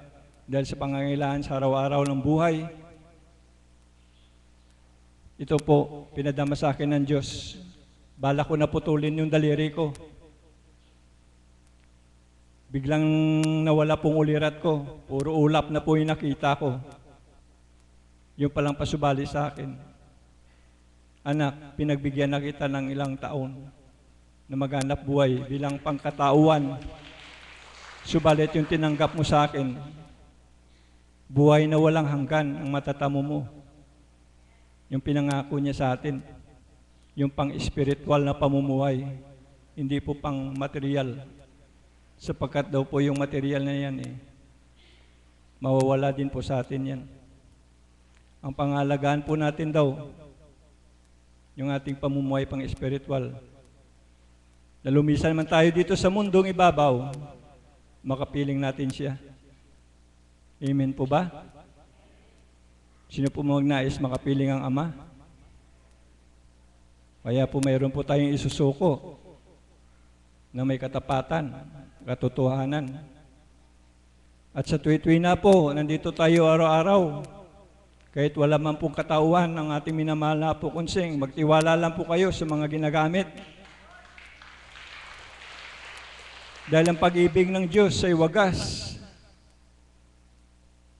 dahil sa pangangailangan sa araw-araw ng buhay. Ito po, pinadama sa akin ng Diyos. Balak ko na putulin yung daliri ko. Biglang nawala pong ulirat ko. Puro ulap na po yung nakita ko. Yung palang pasubali sa akin. Anak, pinagbigyan na kita ng ilang taon na maghanap buhay bilang pangkatauhan. Subalit yung tinanggap mo sa akin, buhay na walang hanggan ang matatamo mo. Yung pinangako niya sa atin, yung pang-spiritual na pamumuhay, hindi po pang material. Sapagkat daw po yung material na yan, mawawala din po sa atin yan. Ang pangalagaan po natin daw, yung ating pamumuhay pang-spiritual. Nalumisan man tayo dito sa mundong ibabaw, makapiling natin siya. Amen po ba? Sino po magnais makapiling ang Ama? Kaya po mayroon po tayong isusuko na may katapatan, katotohanan. At sa tuwi-tuwi na po, nandito tayo araw-araw. Kahit wala man pong katauhan ng ating minamahal na po konseng, magtiwala lang po kayo sa mga ginagamit. Dahil ang pag-ibig ng Diyos ay wagas.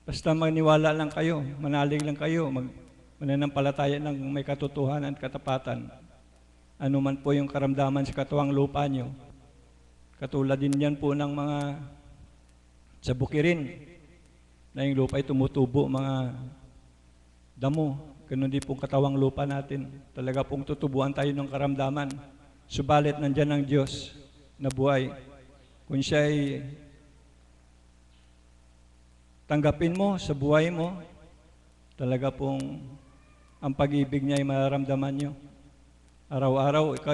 Basta maniwala lang kayo, manalig lang kayo, mananampalataya ng may katotohanan at katapatan. Ano man po yung karamdaman sa katuwang lupa nyo. Katulad din yan po ng mga sa bukirin, na yung lupa ay tumutubo, mga damo. Ganun din pong katawang lupa natin. Talaga pong tutubuan tayo ng karamdaman. Subalit nandyan ang Diyos na buhay. Kung siya ay tanggapin mo sa buhay mo, talaga pong ang pag-ibig niya ay mararamdaman nyo. Araw-araw, ikaw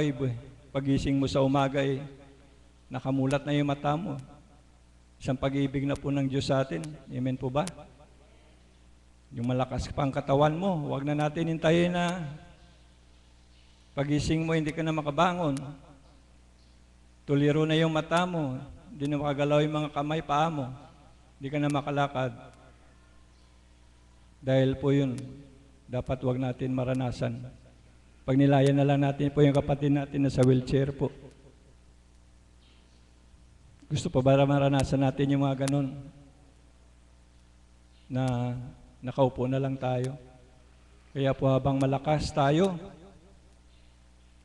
pagising mo sa umaga ay nakamulat na yung mata mo. Isang pag-ibig na po ng Diyos sa atin. Amen po ba? Yung malakas pang katawan mo, huwag na natin hintayin na pagising mo hindi ka na makabangon. Tuliro na yung mata mo, hindi na makagalaw yung mga kamay, paa mo, hindi ka na makalakad. Dahil po yun, dapat huwag natin maranasan. Pag nilayan na lang natin po yung kapatid natin na sa wheelchair po. Gusto pa ba maranasan natin yung mga ganun? Na nakaupo na lang tayo. Kaya po habang malakas tayo,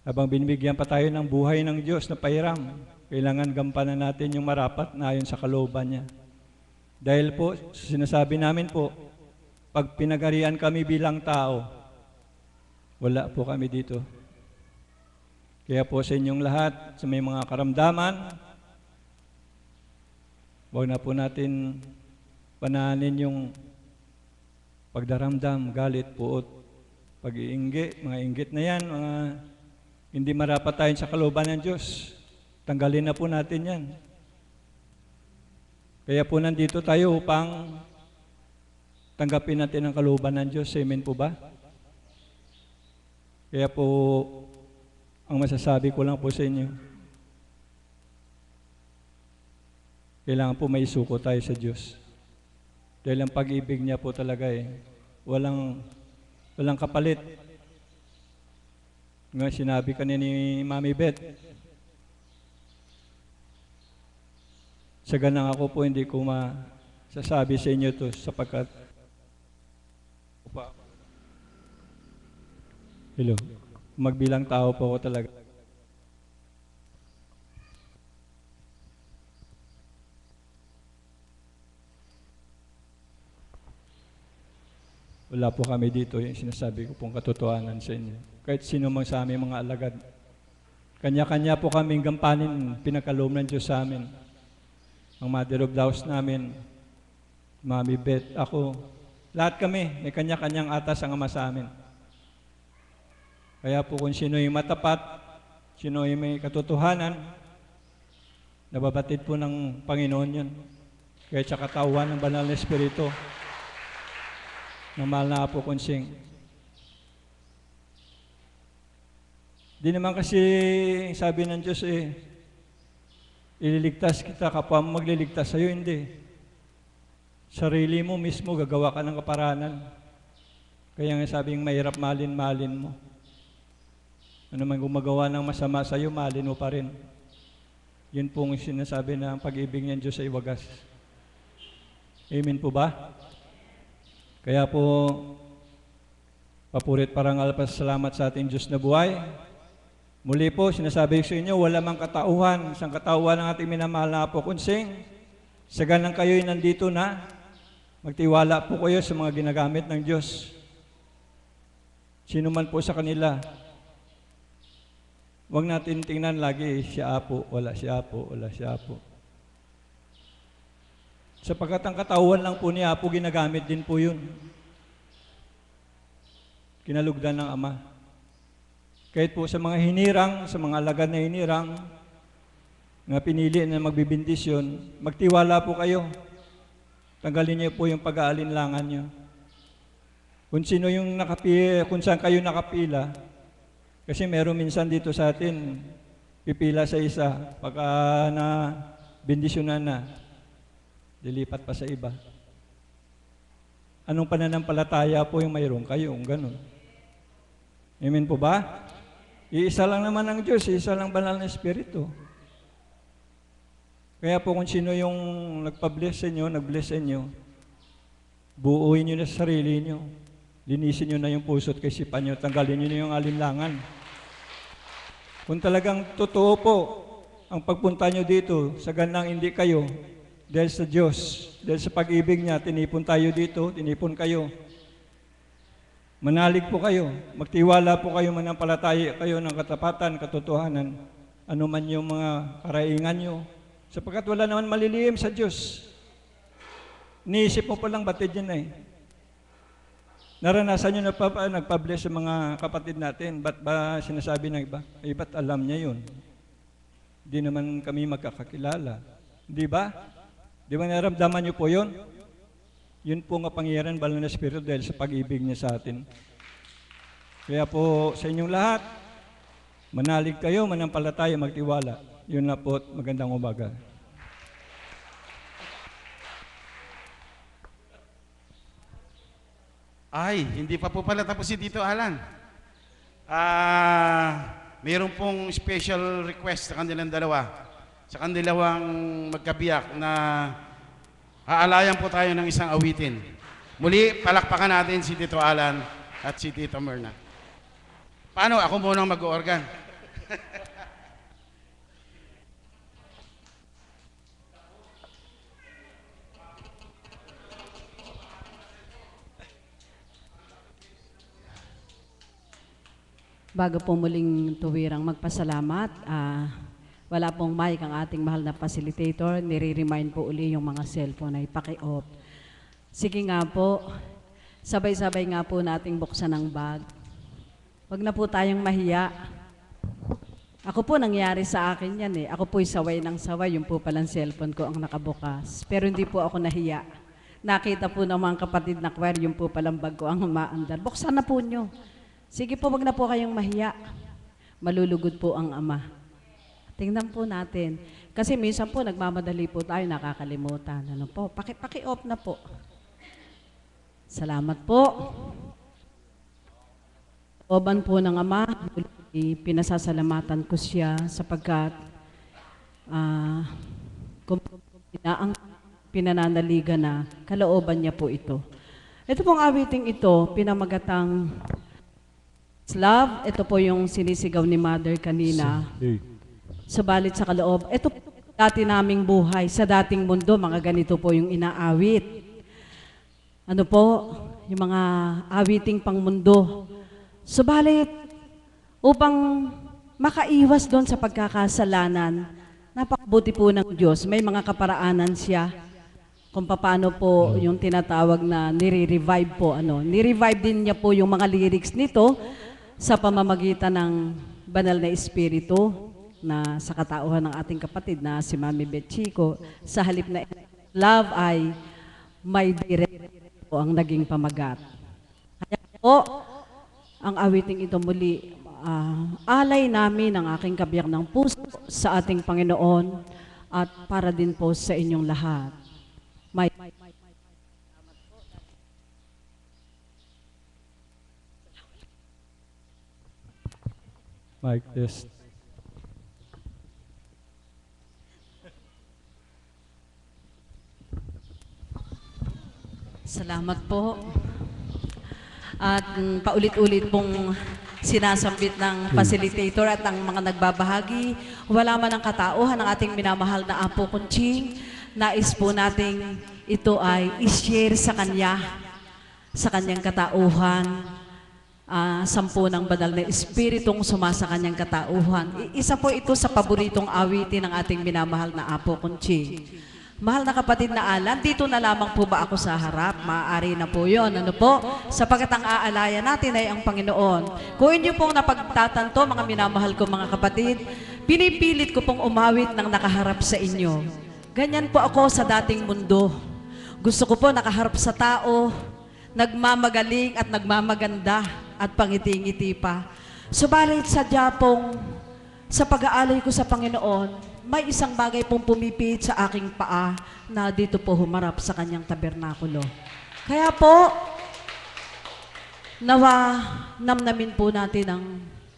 habang binibigyan pa tayo ng buhay ng Diyos na pahiram, kailangan gampanan natin yung marapat na ayon sa kalooban niya. Dahil po, sinasabi namin po, pag pinagarian kami bilang tao, wala po kami dito. Kaya po sa inyong lahat, sa may mga karamdaman, huwag na po natin panahanin yung pagdaramdam, galit, puot, pag-iinggi, mga inggit na yan, mga hindi marapat tayo sa kalooban ng Diyos. Tanggalin na po natin yan. Kaya po nandito tayo upang tanggapin natin ang kalooban ng Diyos. Amen po ba? Kaya po, ang masasabi ko lang po sa inyo, kailangan po may suko tayo sa Diyos. Dahil ang pag-ibig niya po talaga walang kapalit. Nga sinabi kanina ni Mami Beth, Sa ganang ako po hindi ko masasabi sa inyo to sapagkat hello, magbilang tao po ako talaga. Wala po kami dito yung sinasabi ko pong katotohanan sa inyo. Kahit sino mang sa aming mga alagad. Kanya-kanya po kaming gampanin, pinagkaloob ng Diyos sa amin. Ang Mother of the House namin, Mami Beth, ako, lahat kami, may kanya-kanyang atas ang Ama sa amin. Kaya po kung sino yung matapat, sino yung may katotohanan, nababatid po ng Panginoon yun. Kaya sa katawan ng Banal na Espiritu, ng mahal na Apo Konsing. Di naman kasi sabi ng Diyos ililigtas kita, kapwa mo magliligtas sa'yo, hindi. Sarili mo mismo, gagawa ka ng kaparanan. Kaya nga sabing mahirap malin mo. Ano man gumagawa ng masama sa'yo, malin mo pa rin. Yun pong sinasabi na ang pag-ibig ng Diyos ay wagas. Amen po ba? Kaya po, papurit parangal pasalamat sa ating Diyos na buhay. Muli po, sinasabi ko sa inyo, wala mang katauhan, isang katauhan ng ating minamahal na Apo Konsing. Sa ganang kayo'y nandito na, magtiwala po kayo sa mga ginagamit ng Diyos. Sino man po sa kanila, huwag natin tingnan lagi, si Apo, wala si Apo, wala si Apo. Sapagkat ang katawan lang po ni Apo, ginagamit din po yun. Kinalugdan ng Ama. Kahit po sa mga hinirang, sa mga alagad na hinirang, nga pinili na magbibindisyon, magtiwala po kayo. Tanggalin niyo po yung pag-aalinlangan niyo. Kung sino yung kung saan kayo nakapila, kasi meron minsan dito sa atin, pipila sa isa, pagka na bindisyonan na, lilipat pa sa iba. Anong pananampalataya po yung mayroon kayo? Ganun. Amen po ba? Iisa lang naman ang Diyos, isa lang banal na Espiritu. Kaya po kung sino yung nagpa-bless sa inyo, nag-bless sa inyo, buuin nyo na sa sarili nyo. Linisin nyo na yung puso at kaisipan nyo, tanggalin nyo na yung alinlangan. Kung talagang totoo po ang pagpunta nyo dito, sa ganang hindi kayo, dahil sa Diyos, dahil sa pag-ibig niya, tinipon tayo dito, tinipon kayo. Manalig po kayo, magtiwala po kayo, manampalataya kayo ng katapatan, katotohanan, ano man yung mga karaingan nyo, sapagkat wala naman malilihim sa Diyos. Niisip mo pa lang, batid yan eh. Naranasan nyo na pa, nagpa-bless sa mga kapatid natin, ba't ba sinasabi ng iba? Eh, ba't alam niya yun? Hindi naman kami magkakakilala. Di ba? Di ba naramdaman niyo po yun? Yun po ang kapangyarihan banal na Espiritu dahil sa pag-ibig niya sa atin. Kaya po sa inyong lahat, manalig kayo, manampalataya, magtiwala. Yun na po, magandang umaga. Ay, hindi pa po pala tapos si Tito Alan. Mayroon pong special request sa kanilang dalawa. Sa kanilang magkabiyak na aalayan po tayo ng isang awitin. Muli, palakpakan natin si Tito Alan at si Tito Myrna. Paano? Ako munang mag-organ. Bago po muling tuwirang magpasalamat, wala pong mic ang ating mahal na facilitator. Nire-remind po uli yung mga cellphone ay paki-off. Sige nga po, sabay-sabay nga po nating buksan ang bag. Huwag na po tayong mahiya. Ako po nangyari sa akin yan eh. Ako po'y saway ng saway, yung po palang cellphone ko ang nakabukas. Pero hindi po ako nahiya. Nakita po ng mga kapatid na choir, yung po palang bag ko ang umaandar. Buksan na po nyo. Sige po, wag na po kayong mahiya. Malulugod po ang Ama. Tingnan po natin. Kasi minsan po, nagmamadali po tayo, nakakalimutan. Ano po? Paki-off na po. Salamat po. Oban po ng Ama, pinasasalamatan ko siya sapagkat na ang pinananaligan na kalooban niya po ito. Ito pong awiting ito, pinamagatang love. Ito po yung sinisigaw ni Mother kanina. Subalit sa kaloob, ito po dati naming buhay, sa dating mundo, mga ganito po yung inaawit. Ano po, yung mga awiting pang mundo. Subalit, upang makaiwas doon sa pagkakasalanan, napakabuti po ng Diyos, may mga kaparaanan siya kung paano po yung tinatawag na nire-revive po. Ni-revive din niya po yung mga lyrics nito sa pamamagitan ng banal na espiritu na sa katauhan ng ating kapatid na si Mami Betchico. Sa halip na love ay may direct po ang naging pamagat. Kaya po, ang awiting ito muli, alay namin ang aking kabiyak ng puso sa ating Panginoon at para din po sa inyong lahat. May Mic test. salamat po. At paulit-ulit pong sinasambit ng facilitator at ang mga nagbabahagi. Wala man ang katauhan ng ating minamahal na Apo Kunching. Nais po nating ito ay i-share sa kanya, sa kanyang katauhan. 10 ng banal na espiritong sumasa kanyang katauhan. Isa po ito sa paboritong awitin ng ating minamahal na Apo Kunching. Mahal na kapatid na Alan, dito na lamang po ba ako sa harap? Maaari na po yun. Ano po? Sapagkat ang aalaya natin ay ang Panginoon. Kung inyo pong napagtatanto, mga minamahal ko mga kapatid, pinipilit ko pong umawit ng nakaharap sa inyo. Ganyan po ako sa dating mundo. Gusto ko po nakaharap sa tao, nagmamagaling at nagmamaganda at pangiti-ngiti pa. Subalit sadya pong sa pag-aalay ko sa Panginoon, may isang bagay pong pumipit sa aking paa na dito po humarap sa kanyang tabernakulo. Kaya po, nawa namnamin po natin ang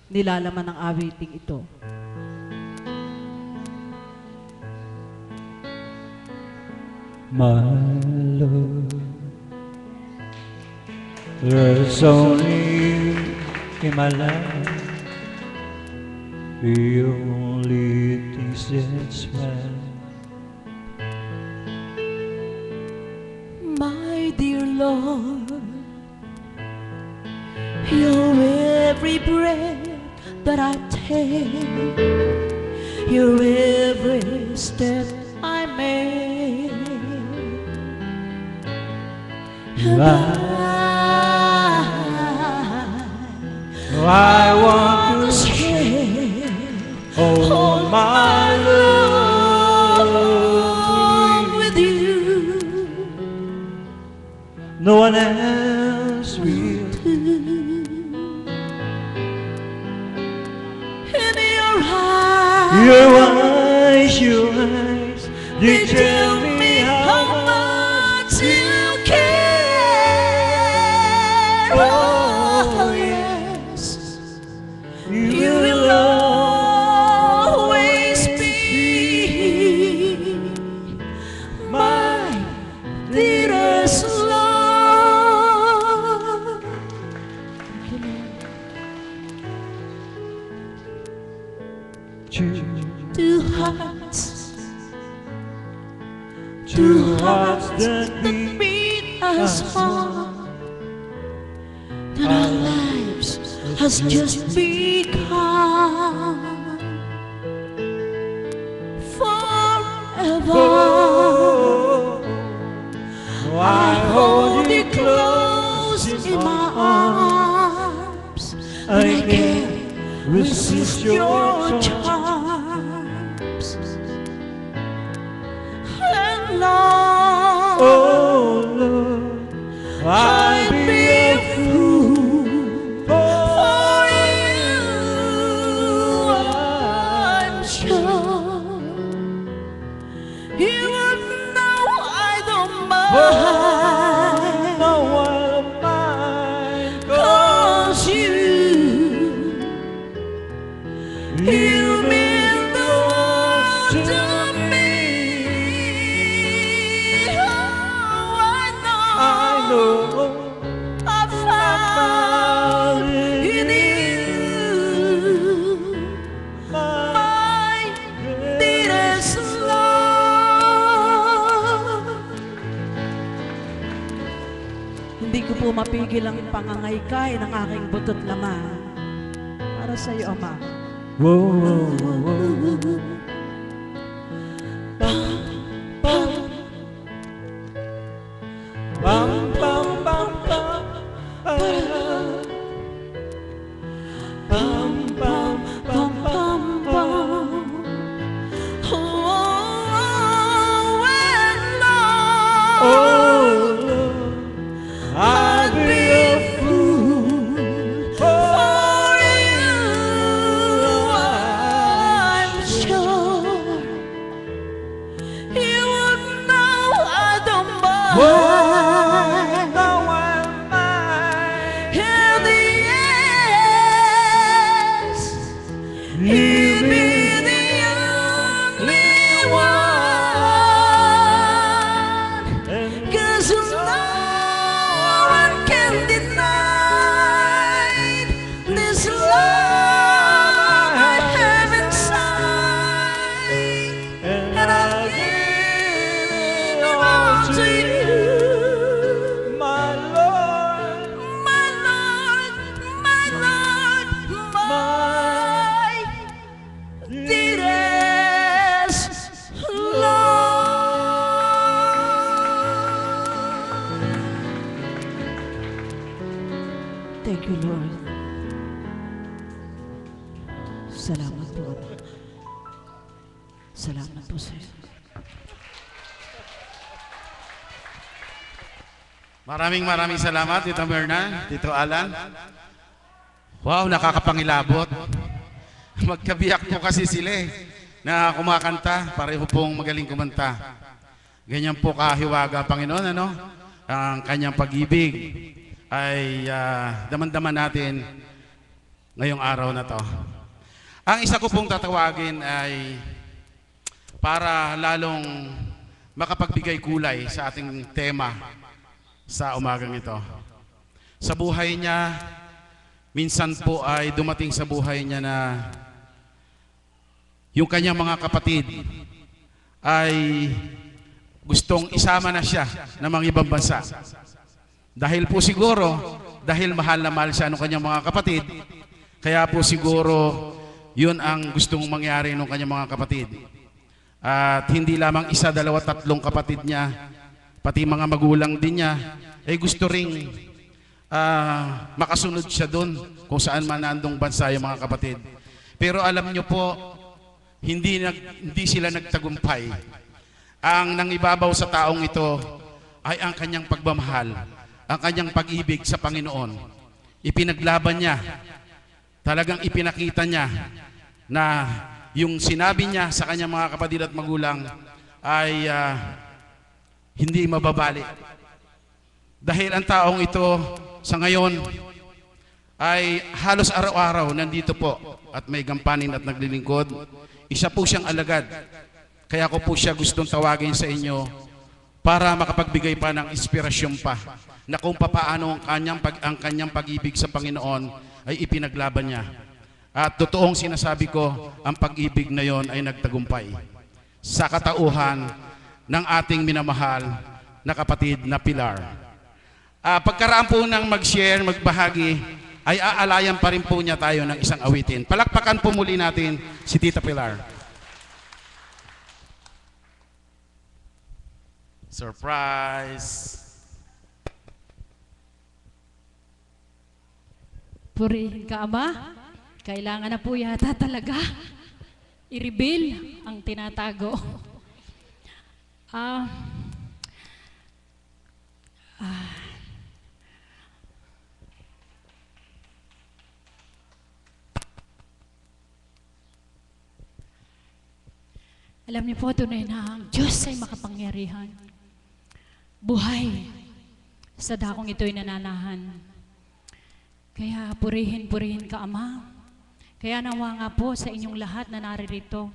nilalaman ng awiting ito. My love, there's only in my life the only things that's right. My dear Lord, your every breath that I take, your every step I make, and I want to share all my love with you. no one else will. In your eyes, Your eyes, they tell me how much you care. Oh, yes, You will always be my dearest love. Two hearts that beat as one, that our lives has just begun. Forever, I hold you close in my arms, and I can't resist your charms. And Lord, Oh Lord, I'd be a fool for you, I'm sure. You would know I don't mind, no one of mine, 'cause you mean the world to me. po mapigil ang pangangaykay ng aking butot laman. Para sa iyo, Ama. Whoa, whoa, whoa, whoa. Pam, pam, pam, pam. Pam, pam, pam, pam, pam. Oh, Lord, I'd be a fool for you. I'm sure you would know I don't mind. Oh, no, I'm mine. In the end, you'll be the only one. 'Cause no one can deny this love I have inside, and I'll give it all to you, my Lord, my Lord, my Lord, my dearest Lord. Thank you, Lord. Salamat po, Ama. Salamat po sa iyo. Maraming salamat, Tito Merna, Tito Alan. Wow, nakakapangilabot. Magkabiyak po kasi sila na kumakanta, pareho pong magaling kumanta. Ganyan po kahiwaga, Panginoon, ano? Ang kanyang pag-ibig ay daman-daman natin ngayong araw na to. Ang isa ko pong tatawagin ay para lalong makapagbigay kulay sa ating tema sa umagang ito. Sa buhay niya, minsan po ay dumating sa buhay niya na yung kanyang mga kapatid ay gustong isama na siya ng mga ibang bansa. Dahil po siguro, dahil mahal na mahal siya ng kanyang mga kapatid, kaya po siguro yun ang gustong mangyari ng kanyang mga kapatid. At hindi lamang isa, dalawa, tatlong kapatid niya, pati mga magulang din niya, ay gusto ring makasunod siya doon kung saan man nandong bansa yung mga kapatid. Pero alam niyo po, hindi sila nagtagumpay. Ang nangibabaw sa taong ito ay ang kanyang pagmamahal, ang kanyang pag-ibig sa Panginoon. Ipinaglaban niya, talagang ipinakita niya na yung sinabi niya sa kanyang mga kapatid at magulang ay hindi mababali. Dahil ang taong ito sa ngayon ay halos araw-araw nandito po at may gampanin at naglilingkod. Isa po siyang alagad. Kaya ko po siya gustong tawagin sa inyo para makapagbigay pa ng inspirasyon pa na kung paano ang kanyang pag-ibig sa Panginoon ay ipinaglaban niya. At totoong sinasabi ko, ang pag-ibig na yon ay nagtagumpay sa katauhan ng ating minamahal na kapatid na Pilar. Pagkaraan po ng mag-share, magbahagi, ay aalayan pa rin po niya tayo ng isang awitin. Palakpakan po muli natin si Tita Pilar. Surprise! Purihin ka, Ama. Kailangan na po yata talaga i-reveal ang tinatago. Alam niyo po, tunay na ang Diyos ay makapangyarihan. Buhay sa dakong ito'y nananahan. Kaya purihin ka, Ama. Kaya nawa nga po sa inyong lahat na naririto,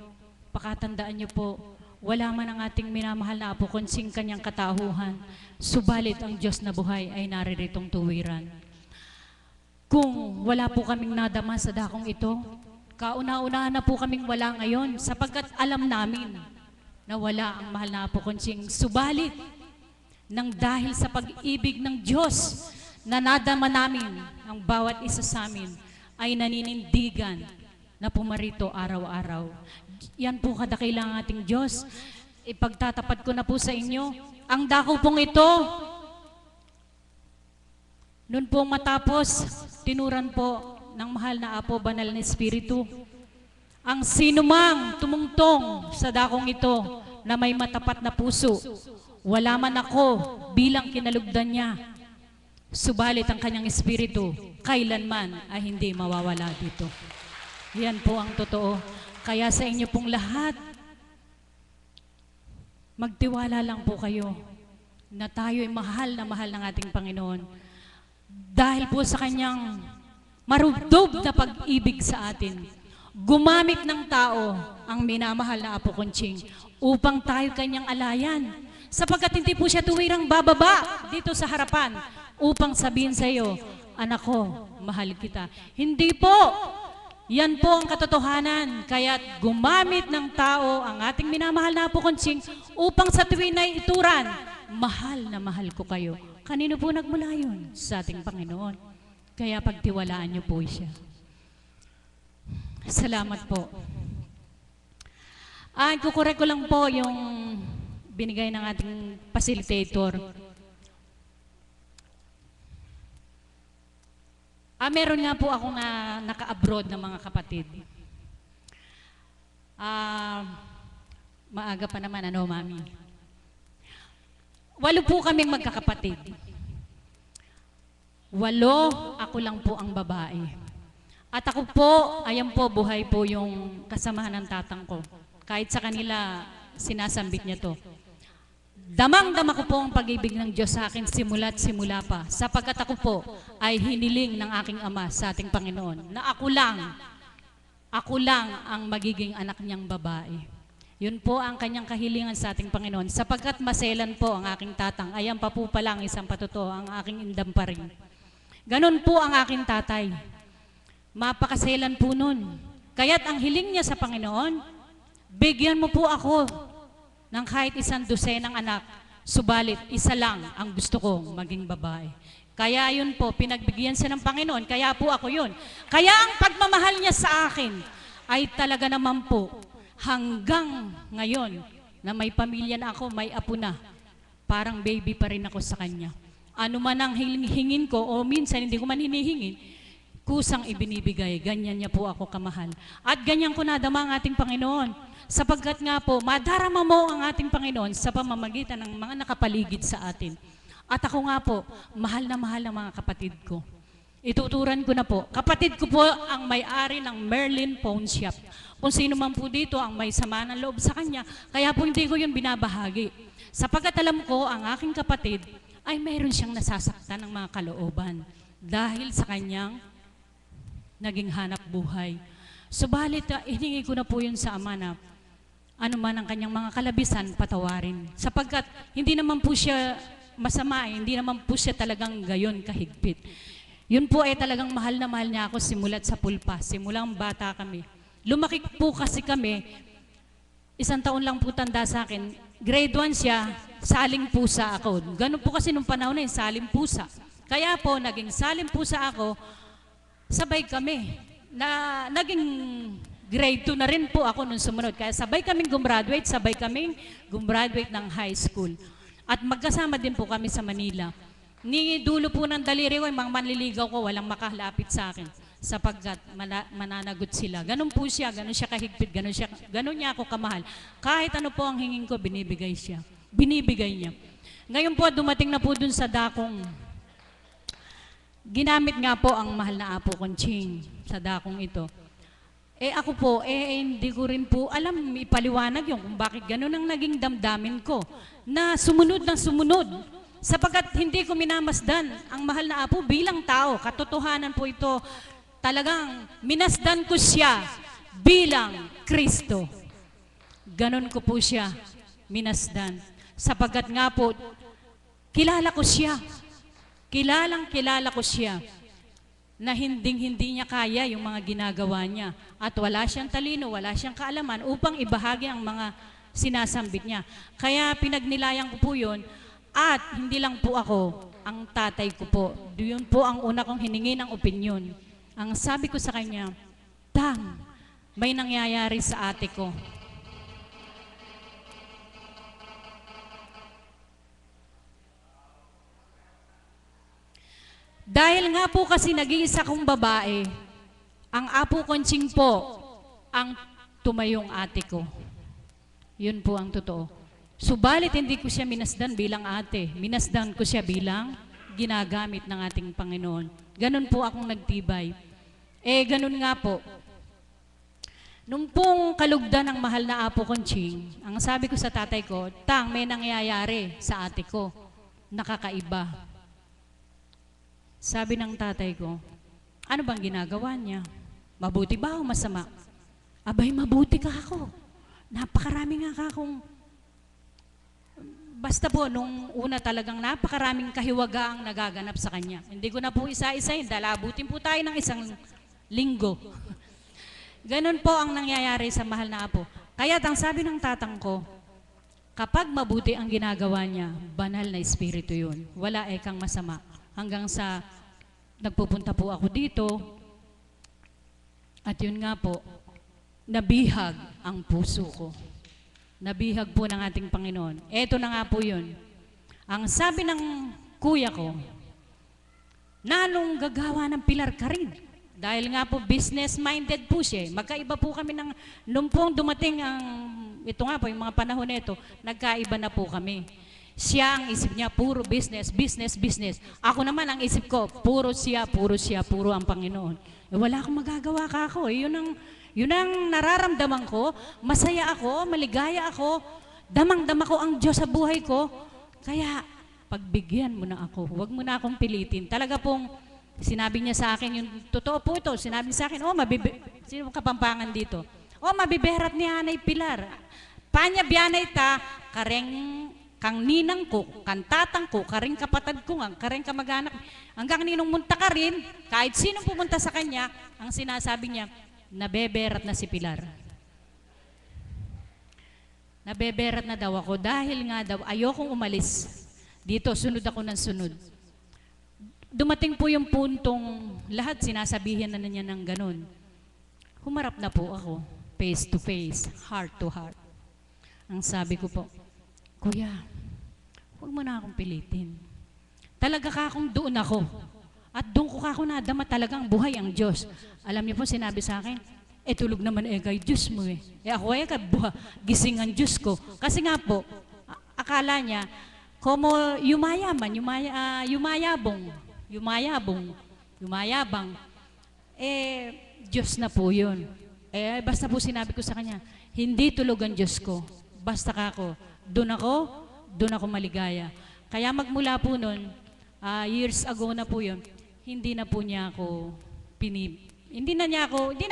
pakatandaan niyo po, wala man ang ating minamahal na apo kunsing kanyang katahuhan, subalit ang Diyos na buhay ay nariritong tuwiran. Kung wala po kaming nadama sa dakong ito, kauna-unahan na po kaming wala ngayon sapagkat alam namin na wala ang mahal na apo kunsing subalit nang dahil sa pag-ibig ng Diyos na nadama namin ang bawat isa sa amin ay naninindigan na pumarito araw-araw. Yan po kadakilang ating Diyos. Ipagtatapat ko na po sa inyo, ang dako pong ito, noon pong matapos, tinuran po ng mahal na Apo, Banal na Espiritu, ang sinumang tumungtong sa dakong ito na may matapat na puso, wala man ako bilang kinalugdan niya, subalit ang kanyang espiritu kailanman ay hindi mawawala dito. Yan po ang totoo. Kaya sa inyo pong lahat, magtiwala lang po kayo na tayo ay mahal na mahal ng ating Panginoon. Dahil po sa kanyang marubdob na pag-ibig sa atin, gumamit ng tao ang minamahal na Apo Conching upang tayo kanyang alayan. Sapagkat hindi po siya tuwirang bababa dito sa harapan upang sabihin sa iyo, anak ko, mahal kita. Hindi po. Yan po ang katotohanan. Kaya't gumamit ng tao ang ating minamahal na Apo Conching upang sa tuwin na ituran, mahal na mahal ko kayo. Kanino po nagmula yun? Sa ating Panginoon. Kaya pagtiwalaan niyo po siya. Salamat po. Kukurek ko lang po yung binigay ng ating facilitator. Meron nga po akong naka-abroad na mga kapatid. Maaga pa naman, ano, Mami? 8 po kaming magkakapatid. 8, ako lang po ang babae. At ako po, ayan po, buhay po yung kasamahan ng tatang ko. Kahit sa kanila, sinasambit niya to. Damang-dama ko po ang pag-ibig ng Diyos sa akin simula't simula pa, sapagkat ako po ay hiniling ng aking Ama sa ating Panginoon na ako lang ang magiging anak niyang babae. Yun po ang kanyang kahilingan sa ating Panginoon, sapagkat maselan po ang aking tatang, ayan pa po pala ang isang patuto, ang aking indam pa rin. Ganon po ang aking tatay. Mapakaselan po nun. Kaya't ang hiling niya sa Panginoon, bigyan mo po ako ng kahit 1 dosenang anak, subalit isa lang ang gusto kong maging babae. Kaya yun po, pinagbigyan siya ng Panginoon, kaya po ako yun. Kaya ang pagmamahal niya sa akin ay talaga naman po, hanggang ngayon, na may pamilya na ako, may apo na, parang baby pa rin ako sa kanya. Ano man ang hingin ko, o minsan hindi ko man hinihingin, kusang ibinibigay, ganyan niya po ako kamahal. At ganyan ko nadama ang ating Panginoon. Sapagkat nga po, madarama mo ang ating Panginoon sa pamamagitan ng mga nakapaligid sa atin. At ako nga po, mahal na mahal ang mga kapatid ko. Ituturan ko na po. Kapatid ko po ang may-ari ng Merlin Pawn Shop. Kung sino man po dito ang may sama ng loob sa kanya, kaya po hindi ko yun binabahagi. Sapagkat alam ko, ang aking kapatid ay mayroon siyang nasasaktan ng mga kalooban dahil sa kanyang naging hanap buhay. Subalit, hiningi ko na po yun sa Ama na ano man ang kanyang mga kalabisan, patawarin. Sapagkat hindi naman po siya masama, hindi naman po siya talagang gayon kahigpit. Yun po ay talagang mahal na mahal niya ako simulat sa pulpa, simulang bata kami. Lumaki po kasi kami, 1 taon lang po tanda sa akin, grade 1 siya, saling pusa ako. Ganun po kasi nung panahon na yun, saling pusa. Kaya po, naging saling pusa ako, sabay kami. Naging grade 2 na rin po ako nung sumunod. Kaya sabay kaming gumraduate, ng high school. At magkasama din po kami sa Manila. Ni dulo po ng daliri ko, yung mga manliligaw ko, walang makalapit sa akin. Sapagkat mananagot sila. Ganun po siya, ganun siya kahigpit, ganun niya ako kamahal. Kahit ano po ang hingin ko, binibigay niya. Ngayon po, dumating na po dun sa dakong, ginamit nga po ang mahal na Apo Conching sa dakong ito. Ako po, hindi ko rin po alam, ipaliwanag yun kung bakit ganun ang naging damdamin ko. Na sumunod ng sumunod. Sapagkat hindi ko minamasdan ang mahal na Apo bilang tao. Katotohanan po ito, talagang minasdan ko siya bilang Kristo. Ganon ko po siya minasdan. Sapagkat nga po, kilala ko siya. Kilala ko siya na hindi niya kaya yung mga ginagawa niya. At wala siyang talino, wala siyang kaalaman upang ibahagi ang mga sinasambit niya. Kaya pinagnilayan ko po yun. At hindi lang po ako, ang tatay ko po. Yun po ang una kong hiningi ng opinyon. Ang sabi ko sa kanya, Tang, may nangyayari sa ate ko. Dahil nga po kasi nag-iisa kong babae, ang Apo Konching po ang tumayong ate ko. Yun po ang totoo. Subalit hindi ko siya minasdan bilang ate. Minasdan ko siya bilang ginagamit ng ating Panginoon. Ganun po akong nagtibay. Ganun nga po. Nung pong kalugdan ng mahal na Apo Konching, ang sabi ko sa tatay ko, Tang, may nangyayari sa ate ko. Nakakaiba. Sabi ng tatay ko, ano bang ginagawa niya? Mabuti ba o masama? Abay, mabuti ka ako. Napakarami nga ka akong... Basta po, nung una talagang napakaraming kahiwaga ang nagaganap sa kanya. Hindi ko na po isa-isahin, dalabutin po tayo ng isang linggo. Ganon po ang nangyayari sa mahal na apo. Kaya't ang sabi ng tatang ko, kapag mabuti ang ginagawa niya, banal na espiritu yun. Wala ekang masama. Hanggang sa nagpupunta po ako dito, at yun nga po, nabihag ang puso ko. Nabihag po ng ating Panginoon. Eto na nga po yun. Ang sabi ng kuya ko, nanong gagawa ng pilar ka rin? Dahil nga po business-minded po siya. Magkaiba po kami ng, nung pong dumating ang, ito nga po, yung mga panahon nito, nagkaiba na po kami. Siya ang isip niya, puro business, business, business. Ako naman ang isip ko, puro siya, puro ang Panginoon. Wala akong magagawa ka ako. Yun ang nararamdaman ko. Masaya ako, maligaya ako. Damang-dama ko ang Diyos sa buhay ko. Kaya, pagbigyan mo na ako. Huwag mo na akong pilitin. Talaga pong, sinabi niya sa akin, yung totoo po ito, sinabi sa akin, sino kapampangan dito? Mabiberat ni Anay Pilar. Panya biyanay ta, kang ninang ko, kan tatang ko, karing kapatid ko nga, karing kamag-anak. Hanggang ninong munta ka rin, kahit sinong pumunta sa kanya, ang sinasabi niya, nabeberat na si Pilar. Nabeberat na daw ako dahil nga daw ayokong umalis. Dito, sunod ako ng sunod. Dumating po yung puntong lahat sinasabihin na niya ng ganun. Humarap na po ako, face to face, heart to heart. Ang sabi ko po, Kuya, huwag mo na akong pilitin. Talaga ka akong doon ako. At doon ko ka ako nadama talagang buhay ang Diyos. Alam niyo po, sinabi sa akin, tulog naman kay Diyos mo eh. Ako gising ang Diyos ko. Kasi nga po, akala niya, como yumayabang, Diyos na po yun. Basta po sinabi ko sa kanya, hindi tulog ang Diyos ko. Basta ka ako. Doon ako maligaya. Kaya magmula po nun, years ago na po yun, hindi na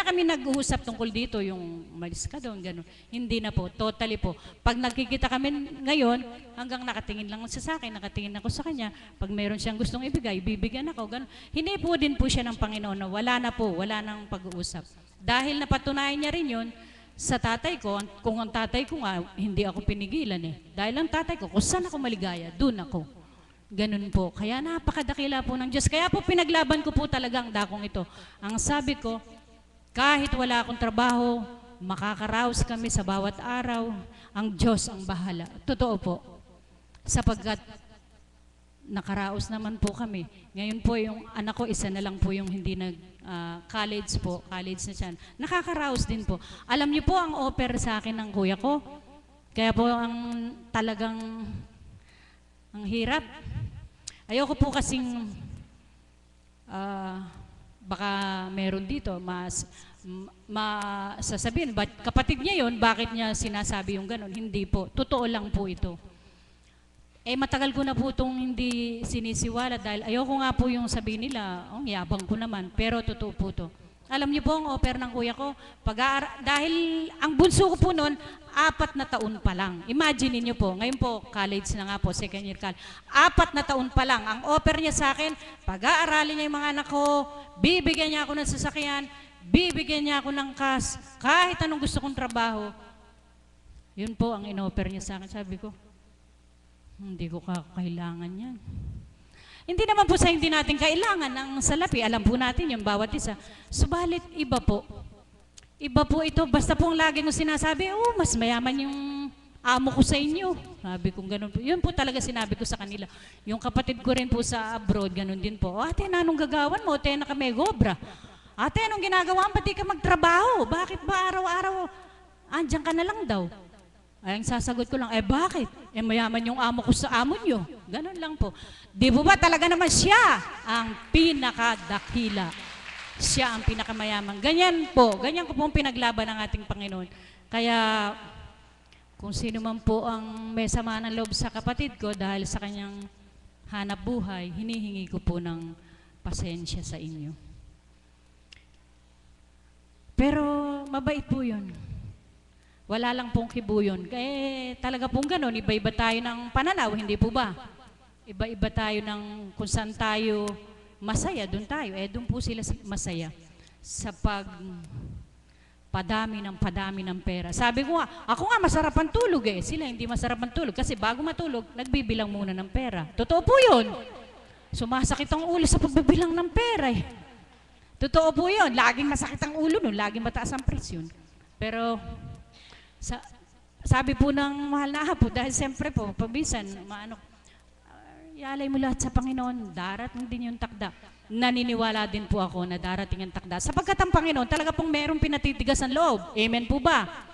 kami nag-uusap tungkol dito, yung umalis ka doon, gano'n. Hindi na po, totally po. Pag nagkikita kami ngayon, hanggang nakatingin lang siya sa akin, nakatingin ako sa kanya, pag mayroon siyang gustong ibigay, bibigyan ako, gano'n. Hindi po din po siya ng Panginoon na wala nang pag-uusap. Dahil napatunayan niya rin yun, sa tatay ko, kung ang tatay ko nga, hindi ako pinigilan eh. Dahil ang tatay ko, kung saan ako maligaya, doon ako. Ganun po. Kaya napakadakila po ng Diyos. Kaya po pinaglaban ko po talaga ang dakong ito. Ang sabi ko, kahit wala akong trabaho, makakaraos kami sa bawat araw, ang Diyos ang bahala. Totoo po. Sapagkat nakaraos naman po kami. Ngayon po yung anak ko, isa na lang po yung hindi college na siya. Nakakaraos din po. Alam niyo po ang offer sa akin ng kuya ko. Kaya po ang talagang ang hirap. Ayoko po kasing baka meron dito sasabihin, kapatid niya yon, bakit niya sinasabi yung ganun? Hindi po. Totoo lang po ito. Matagal ko na po itong hindi sinisiwala dahil ayoko nga po yung sabihin nila, yabang ko naman, pero totoo po ito. Alam niyo po ang offer ng kuya ko, dahil ang bunso ko po noon, 4 na taon pa lang. Imagine niyo po, ngayon po, college na nga po, second year college. 4 na taon pa lang. Ang offer niya sa akin, pag-aaralin niya yung mga anak ko, bibigyan niya ako ng sasakyan, bibigyan niya ako ng cash, kahit anong gusto kong trabaho. Yun po ang in-offer niya sa akin. Sabi ko, hindi ko kakailangan yan. Hindi naman po sa hindi natin kailangan ng salapi. Alam po natin yung bawat isa. Subalit, iba po. Iba po ito. Basta pong lagi kong sinasabi, oh, mas mayaman yung amo ko sa inyo. Sabi kong ganun po. Yun po talaga sinabi ko sa kanila. Yung kapatid ko rin po sa abroad, ganun din po. Ate, anong gagawan mo? Ate, na kami gobra. Ate, anong ginagawa mo? Pati ka magtrabaho. Bakit ba araw-araw? Andiyan ka na lang daw. Ay, ang sasagot ko lang, bakit? Mayaman yung amo ko sa amo nyo. Ganun lang po. Di po ba talaga naman siya ang pinakadakila? Siya ang pinakamayaman. Ganyan po. Ganyan ko pong pinaglaban ng ating Panginoon. Kaya, kung sino man po ang may sama ng loob sa kapatid ko dahil sa kanyang hanap buhay, hinihingi ko po ng pasensya sa inyo. Pero mabait po yun. Wala lang pong kibuyon. Kaya talaga pong ganun, iba-iba tayo ng pananaw, hindi po ba? Iba-iba tayo ng kung saan tayo masaya, doon tayo. Doon po sila masaya sa padami ng pera. Sabi ko nga, ako nga masarap ang tulog Sila hindi masarap ang tulog kasi bago matulog, nagbibilang muna ng pera. Totoo po yun. Sumasakit ang ulo sa pagbibilang ng pera Totoo po yun. Laging masakit ang ulo nun, laging mataas ang presyon. Pero, sabi po ng mahal na apo, dahil siyempre po, pabisan, ialay mo lahat sa Panginoon, darating din yung takda. Naniniwala din po ako na darating ang takda. Sapagkat ang Panginoon, talaga pong merong pinatitigas ang loob. Amen po ba?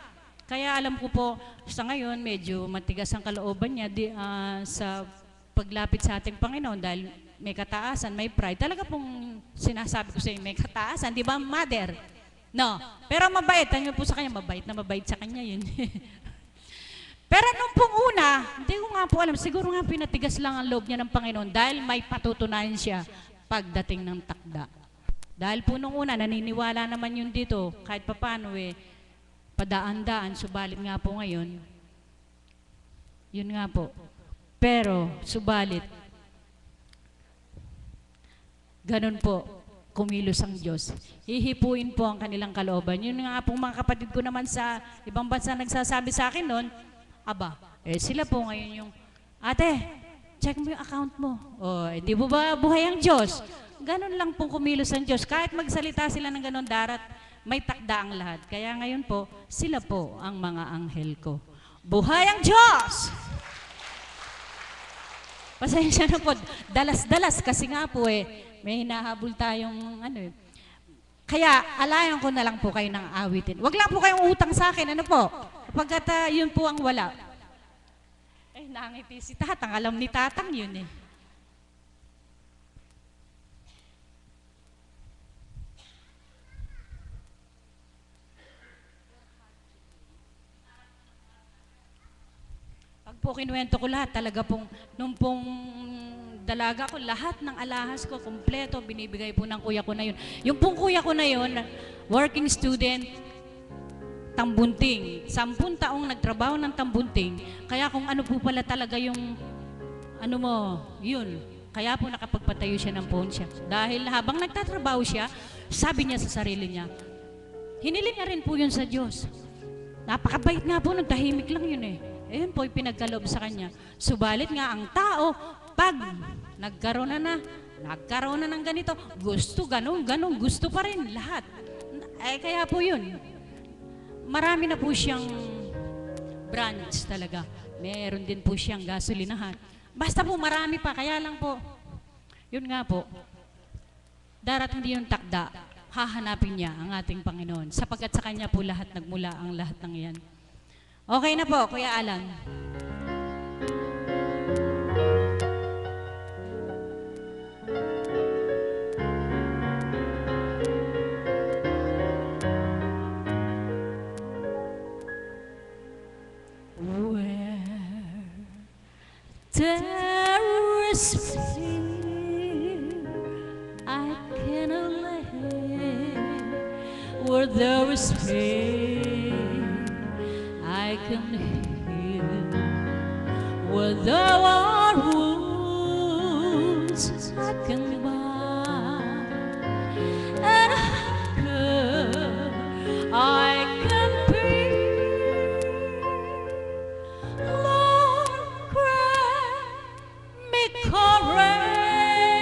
Kaya alam ko po, sa ngayon, medyo matigas ang kalooban niya sa paglapit sa ating Panginoon dahil may kataasan, may pride. Talaga pong sinasabi ko sa inyo, may kataasan. Di ba, mother? No. Pero mabait. Tanyo po sa kanya, mabait na mabait sa kanya yun. Pero nung pong una, hindi ko nga po alam, siguro nga pinatigas lang ang loob niya ng Panginoon dahil may patutunayan siya pagdating ng takda. Dahil po nung una, naniniwala naman yun dito, kahit papano padaan-daan, subalit nga po ngayon, yun nga po. Pero, subalit, ganun po, kumilos ang Diyos. Hihipuin po ang kanilang kalooban. Yun nga po mga kapatid ko naman sa ibang bansa nagsasabi sa akin noon, sila po ngayon yung, ate, check mo yung account mo. Di mo ba buhay ang Diyos? Ganun lang pong kumilos ang Diyos. Kahit magsalita sila ng ganun, may takda ang lahat. Kaya ngayon po, sila po ang mga anghel ko. Buhay ang Diyos! Pasensya na po, dalas-dalas kasi nga po may hinahabol tayong Kaya alayan ko na lang po kayo ng awitin. Wag lang po kayong utang sa akin, Kapagkat yun po ang wala. Nangiti si Tatang, alam ni Tatang yun Pag po kinuwento ko lahat, talaga pong, nung pong dalaga ko, lahat ng alahas ko, kompleto, binibigay po ng kuya ko na yun. Yung pong kuya ko na yun, working student, Tambunting. 10 taong nagtrabaho ng Tambunting. Kaya kung ano po pala talaga yung, yun. Kaya po nakapagpatayo siya ng ponsya. Dahil habang nagtatrabaho siya, sabi niya sa sarili niya, hiniling niya rin po yun sa Diyos. Napakabait nga po, tahimik lang yun Ayun po, pinagkaloob sa kanya. Subalit nga ang tao, pag nagkaroon na ng ganito, gusto, ganun, gusto pa rin lahat. Kaya po yun. Marami na po siyang branch talaga. Meron din po siyang gasolinahan. Basta po marami pa, kaya lang po, yun nga po, darating din yung takda, hahanapin niya ang ating Panginoon. Sapagkat sa Kanya po nagmula ang lahat ng yan. Okay na po, Kuya Alan. There is fear I cannot live. Where there is pain I can heal. Where there are wounds I can bind. And hunger I can breathe. Lord, grant me courage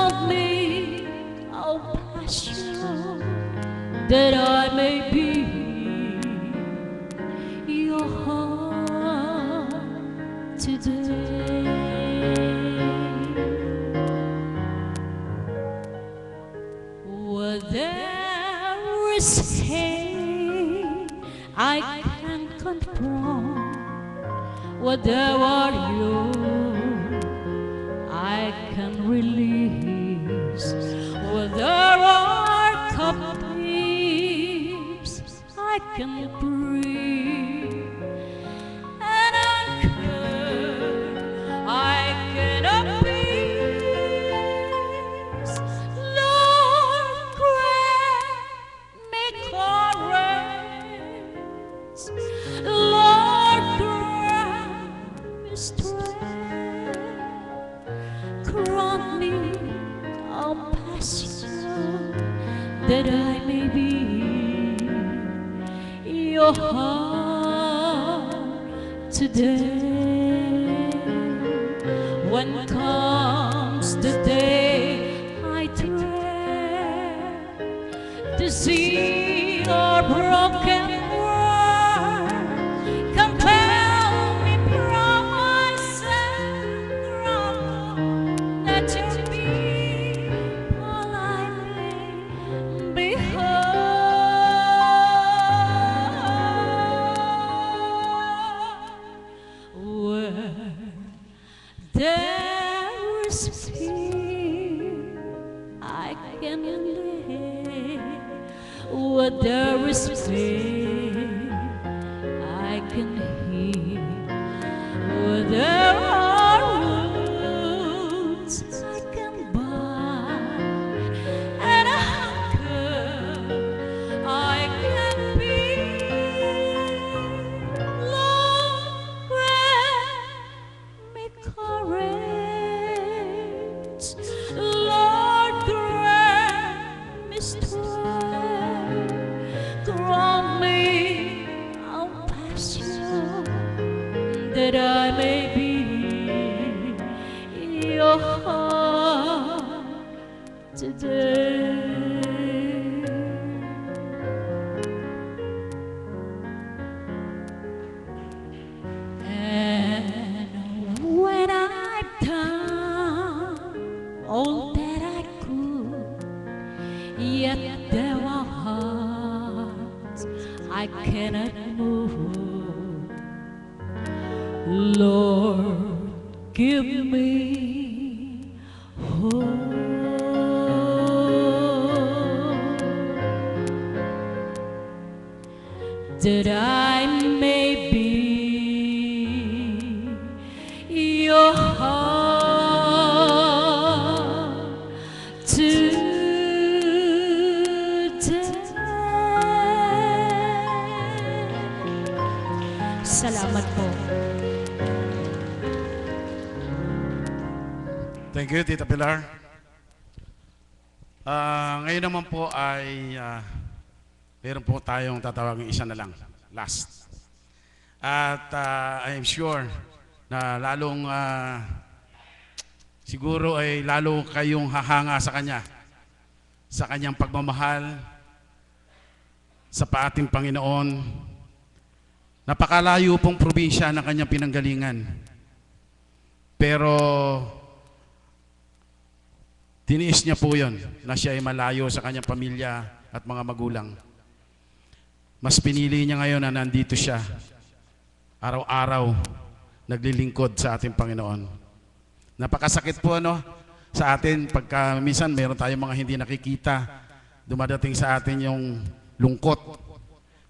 grant me a passion that I may be your heart today. Where there is hate I can confront, where there are you I can release, where there are captives I can breathe, and anchor I can appease. Lord, grant me courage. Lord, grant me strength. Grant me a passion that I may be your heart today. When comes the day I dread to see your broken world, compel me from myself, let your people I may behold. Where there is fear, I can live. Where there is pain, I can heal. Where there are wounds, I can bind. And hunger, I can be. Lord, grant me courage. Lord, grant me strength. Grant me a passion that I may be your heart today. And when I've done all that I could, yet there are hearts I cannot move. Lord, give me hope that I may be your heart today. Salamat po. Thank you, Tita Pilar. Ngayon naman po ay meron po tayong tatawagin isa na lang, last. At I am sure na lalong siguro ay lalo kayong hahanga sa Kanya, sa Kanyang pagmamahal, sa ating Panginoon. Napakalayo pong probinsya ng Kanyang pinanggalingan. Pero tiniis niya po yun na siya ay malayo sa kanyang pamilya at mga magulang. Mas pinili niya ngayon na nandito siya, araw-araw, naglilingkod sa ating Panginoon. Napakasakit po sa atin pagka minsan mayroon tayong mga hindi nakikita, dumadating sa atin yung lungkot.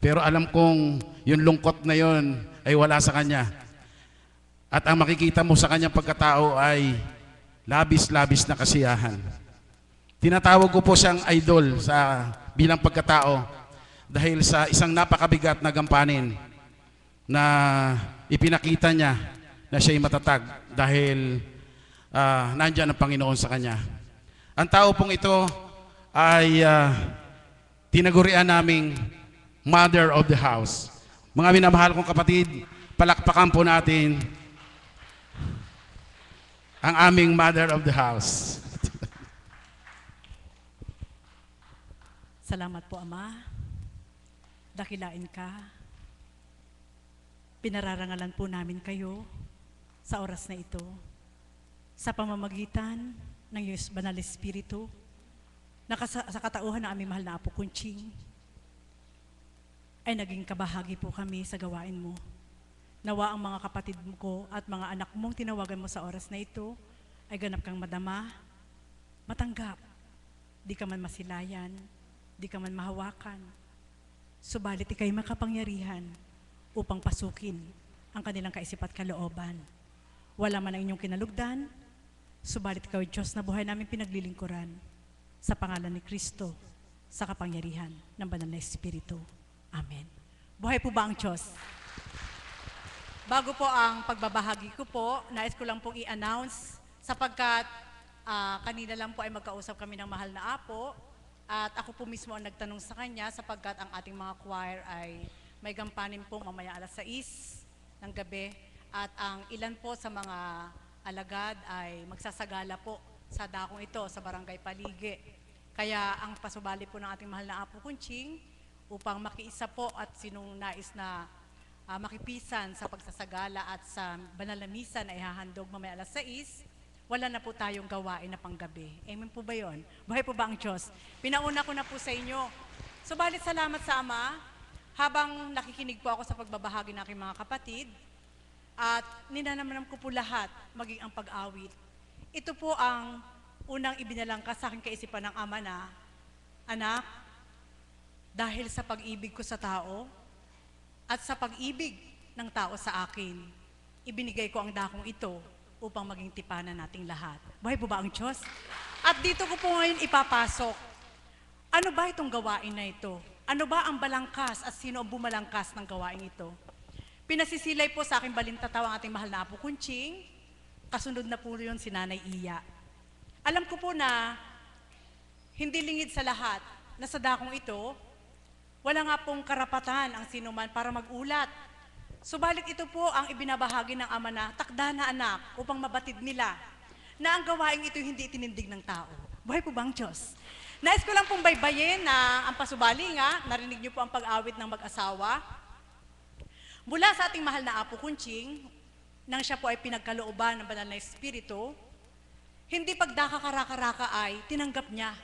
Pero alam kong yung lungkot na yun ay wala sa Kanya. At ang makikita mo sa Kanyang pagkatao ay labis-labis na kasiyahan. Tinatawag ko po siyang idol sa bilang pagkatao dahil sa isang napakabigat na gampanin na ipinakita niya na siya'y matatag dahil nandyan ang Panginoon sa kanya. Ang tao pong ito ay tinagurian naming Mother of the House. Mga minamahal kong kapatid, palakpakan po natin ang aming Mother of the House. Salamat po, Ama. Dakilain ka. Pinararangalan po namin kayo sa oras na ito. Sa pamamagitan ng Diyos Banal Espiritu, sa katauhan ng aming mahal na Apo Kunching, ay naging kabahagi po kami sa gawain mo. Nawa ang mga kapatid ko at mga anak mong tinawagan mo sa oras na ito ay ganap kang madama, matanggap. Di ka man masilayan, di ka man mahawakan. Subalit ika'y makapangyarihan upang pasukin ang kanilang kaisip at kalooban. Wala man ang inyong kinalugdan, subalit ikaw ay Diyos na buhay namin pinaglilingkuran sa pangalan ni Kristo, sa kapangyarihan ng Banal na Espiritu. Amen. Buhay po ba ang Diyos? Bago po ang pagbabahagi ko po, nais ko lang pong i-announce sapagkat kanina lang po ay magkausap kami ng mahal na Apo at ako po mismo ang nagtanong sa kanya sapagkat ang ating mga choir ay may gampanin po mamaya alas 6 ng gabi at ang ilan po sa mga alagad ay magsasagala po sa dakong ito sa Barangay Paligi. Kaya ang pasubali po ng ating mahal na Apo Kunching upang makiisa po at sinong nais na makipisan sa pagsasagala at sa banal na misa na ihahandog mamaya alas 6, wala na po tayong gawain na panggabi. Amen po ba yun? Buhay po ba ang Diyos? Pinauna ko na po sa inyo. Subalit salamat sa Ama, habang nakikinig po ako sa pagbabahagi ng aking mga kapatid, at ninanamnam ko po lahat, maging ang pag-awit. Ito po ang unang ibinalangkas sa aking kaisipan ng Ama na, anak, dahil sa pag-ibig ko sa tao, at sa pag-ibig ng tao sa akin, ibinigay ko ang dakong ito upang maging tipanan nating lahat. Buhay po ba ang Diyos? At dito ko po ngayon ipapasok. Ano ba itong gawain na ito? Ano ba ang balangkas at sino ang bumalangkas ng gawain ito? Pinasisilay po sa aking balintataw ang ating mahal na Apo Kunching. Kasunod na po yun si Nanay Iya. Alam ko po na hindi lingid sa lahat na sa dakong ito, wala nga pong karapatan ang sinuman para mag-ulat. Subalit ito po ang ibinabahagi ng Ama na takda na anak upang mabatid nila na ang gawain ito hindi itinindig ng tao. Buhay po ba ang Diyos? Nais ko lang pong baybayin na ang pasubali nga, narinig niyo po ang pag-awit ng mag-asawa. Mula sa ating mahal na Apo Kunching, nang siya po ay pinagkalooban ng Banal na Espiritu, hindi pagdakakaraka-raka ay tinanggap niya,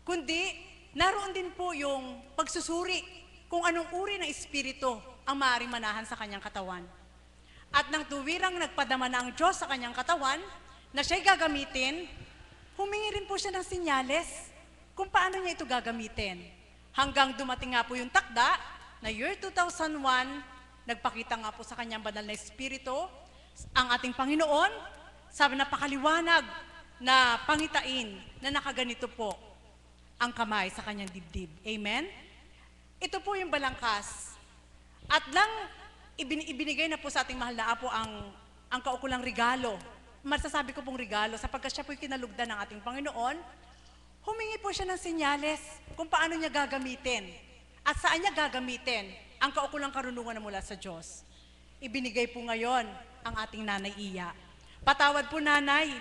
kundi naroon din po yung pagsusuri kung anong uri ng Espiritu ang maaaring manahan sa kanyang katawan. At nang tuwirang nagpadama na ang Diyos sa kanyang katawan, na siya'y gagamitin, humingi rin po siya ng sinyales kung paano niya ito gagamitin. Hanggang dumating nga po yung takda na year 2001, nagpakita nga po sa kanyang Banal na Espiritu, ang ating Panginoon, sabi napakaliwanag na pangitain na nakaganito po ang kamay sa kanyang dibdib. Amen? Ito po yung balangkas. At lang ibinigay na po sa ating mahal na Apo ang kaukulang regalo. Masasabi ko pong regalo sapagkat siya po'y kinalugdan ng ating Panginoon. Humingi po siya ng senyales kung paano niya gagamitin at saan niya gagamitin ang kaukulang karunungan na mula sa Diyos. Ibinigay po ngayon ang ating Nanay Iya. Patawad po Nanay,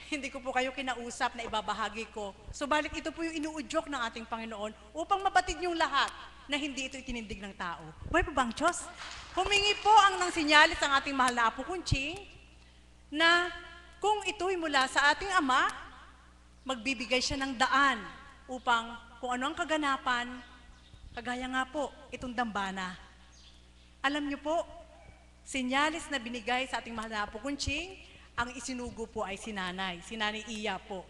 hindi ko po kayo kinausap na ibabahagi ko. Subalit ito po yung inuudyok ng ating Panginoon upang mabatid niyong lahat na hindi ito itinindig ng tao. Buhay po ba ang Diyos? Humingi po ang nang sinyalis ang ating mahal na Apo Kunching na kung ito'y mula sa ating Ama, magbibigay siya ng daan upang kung ano ang kaganapan, kagaya nga po, itong dambana. Alam niyo po, sinyalis na binigay sa ating mahal na Apo Kunching, ang isinugo po ay si Nanay Iya po.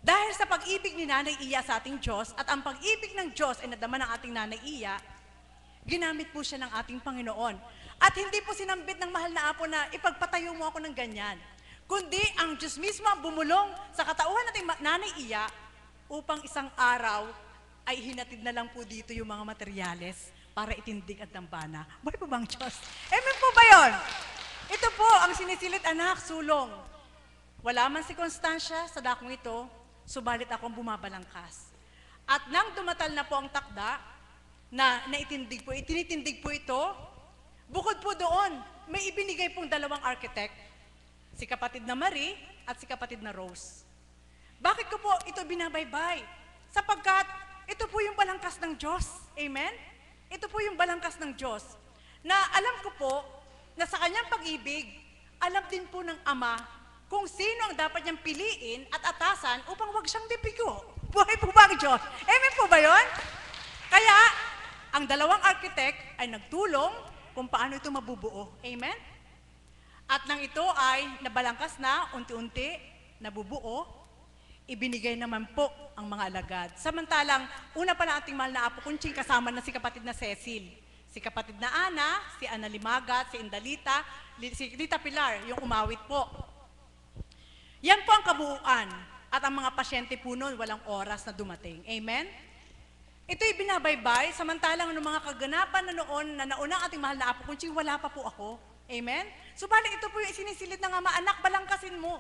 Dahil sa pag-ibig ni Nanay Iya sa ating Diyos at ang pag-ibig ng Diyos ay nadama ng ating Nanay Iya, ginamit po siya ng ating Panginoon. At hindi po sinambit ng mahal na Apo na ipagpatayo mo ako ng ganyan, kundi ang Diyos mismo ang bumulong sa katauhan nating Nanay Iya upang isang araw ay hinatid na lang po dito yung mga materyales para itindig at dambana. Buhay po bang Diyos? Amen po ba yun? Ito po ang sinisilit anak, sulong. Wala man si Constancia sa dakong ito, subalit akong bumabalangkas. At nang dumatal na po ang takda, na itinitindig po ito, bukod po doon, may ibinigay pong dalawang architect, si kapatid na Marie at si kapatid na Rose. Bakit ko po ito binabaybay? Sapagkat Ito po yung balangkas ng Diyos. Amen? Ito po yung balangkas ng Diyos. Na alam ko po, na sa kanyang pag-ibig, alam din po ng Ama kung sino ang dapat niyang piliin at atasan upang wag siyang bibigo. Buhay po ba ang Diyos? Amen po ba yun? Kaya, ang dalawang architect ay nagtulong kung paano ito mabubuo. Amen? At nang ito ay nabalangkas na, unti-unti, nabubuo, ibinigay naman po ang mga alagad. Samantalang, una pa lang ating mahal na Apo Kunching, kasama na si kapatid na Cecil, si kapatid na Ana, si Ana Limagat, si Indalita, si Tita Pilar, yung umawit po. Yan po ang kabuuan. At ang mga pasyente po noon, walang oras na dumating. Amen? Ito'y binabaybay, samantalang ng mga kaganapan na noon, na naunang ating mahal na Apo Kunching, wala pa po ako. Amen? Subalit ito po yung isinisilid ng Ama, anak, balangkasin mo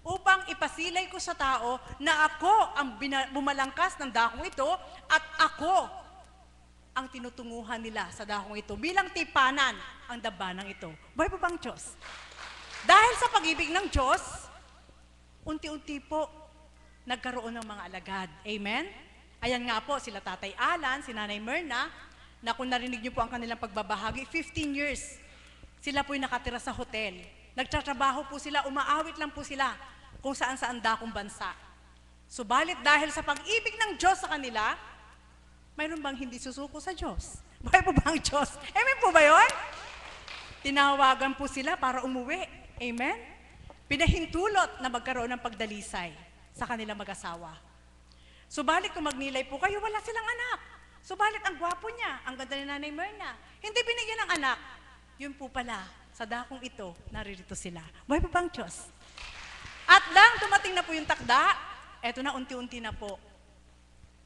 upang ipasilay ko sa tao na ako ang bumalangkas ng dakong ito at ako ang tinutunguhan nila sa dakong ito bilang tipanan ang dabanang ito. Buhay po bang Diyos? Dahil sa pag-ibig ng Diyos, unti-unti po nagkaroon ng mga alagad. Amen? Ayan nga po, sila Tatay Alan, si Nanay Myrna, na kung narinig niyo po ang kanilang pagbabahagi, 15 years sila po'y nakatira sa hotel. Nagtatrabaho po sila, umaawit lang po sila kung saan-saan dakong bansa. Subalit dahil sa pag-ibig ng Diyos sa kanila, mayroon bang hindi susuko sa Diyos? Buhay po ba ang Diyos? Amen po ba yun? Tinawagan po sila para umuwi. Amen? Pinahintulot na magkaroon ng pagdalisay sa kanilang mag-asawa. Subalit kung magnilay po kayo, wala silang anak. Subalit ang gwapo niya, ang ganda ni Nanay Myrna, hindi binigyan ng anak. Yun po pala, sa dakong ito, naririto sila. Buhay po bang Diyos? At lang dumating na po yung takda, eto na unti-unti na po,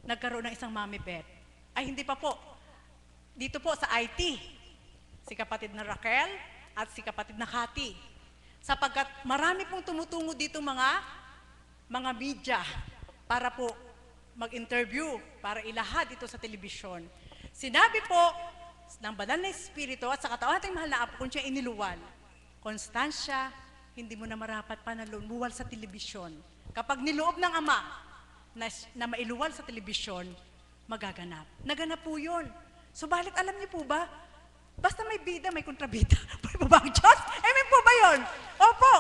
nagkaroon ng isang Mami Beth. Ay hindi pa po, dito po sa IT, si kapatid na Raquel at si kapatid na Cathy. Sapagkat marami pong tumutungo dito mga media para po mag-interview, para ilahad ito sa telebisyon. Sinabi po ng Banal na Espiritu at sa katawan ating mahal na Apo kung siya iniluwal, Constancia, hindi mo na marapat pa na lumuwal sa telebisyon. Kapag niloob ng Ama na mailuwal sa telebisyon, magaganap. Naganap po yun. Subalit alam niyo po ba, basta may bida, may kontrabida. Pwede ba ba ang Diyos? Amen po ba yun? Opo.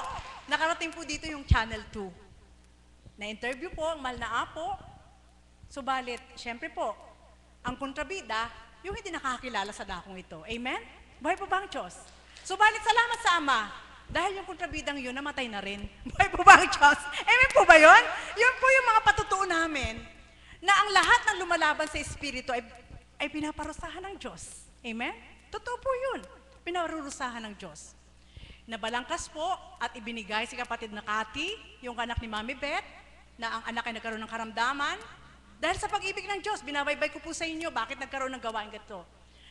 Nakarating po dito yung Channel 2. Na-interview po ang mahal na Apo. Subalit, syempre po, ang kontrabida, yung hindi nakakilala sa dakong ito. Amen? Buhay po ba ang Diyos? Subalit, salamat sa Ama. Dahil yung kontrabidang yun, namatay na rin. Buhay po ba ang Diyos? Amen po ba yun? Yun po yung mga patutuo namin na ang lahat ng lumalaban sa Espiritu ay pinaparusahan ng Diyos. Amen? Totoo po yun. Pinaparusahan ng Diyos. Nabalangkas po at ibinigay si kapatid na Cathy, yung anak ni Mami Beth, na ang anak ay nagkaroon ng karamdaman. Dahil sa pag-ibig ng Diyos, binabaybay ko po sa inyo, bakit nagkaroon ng gawain ganito.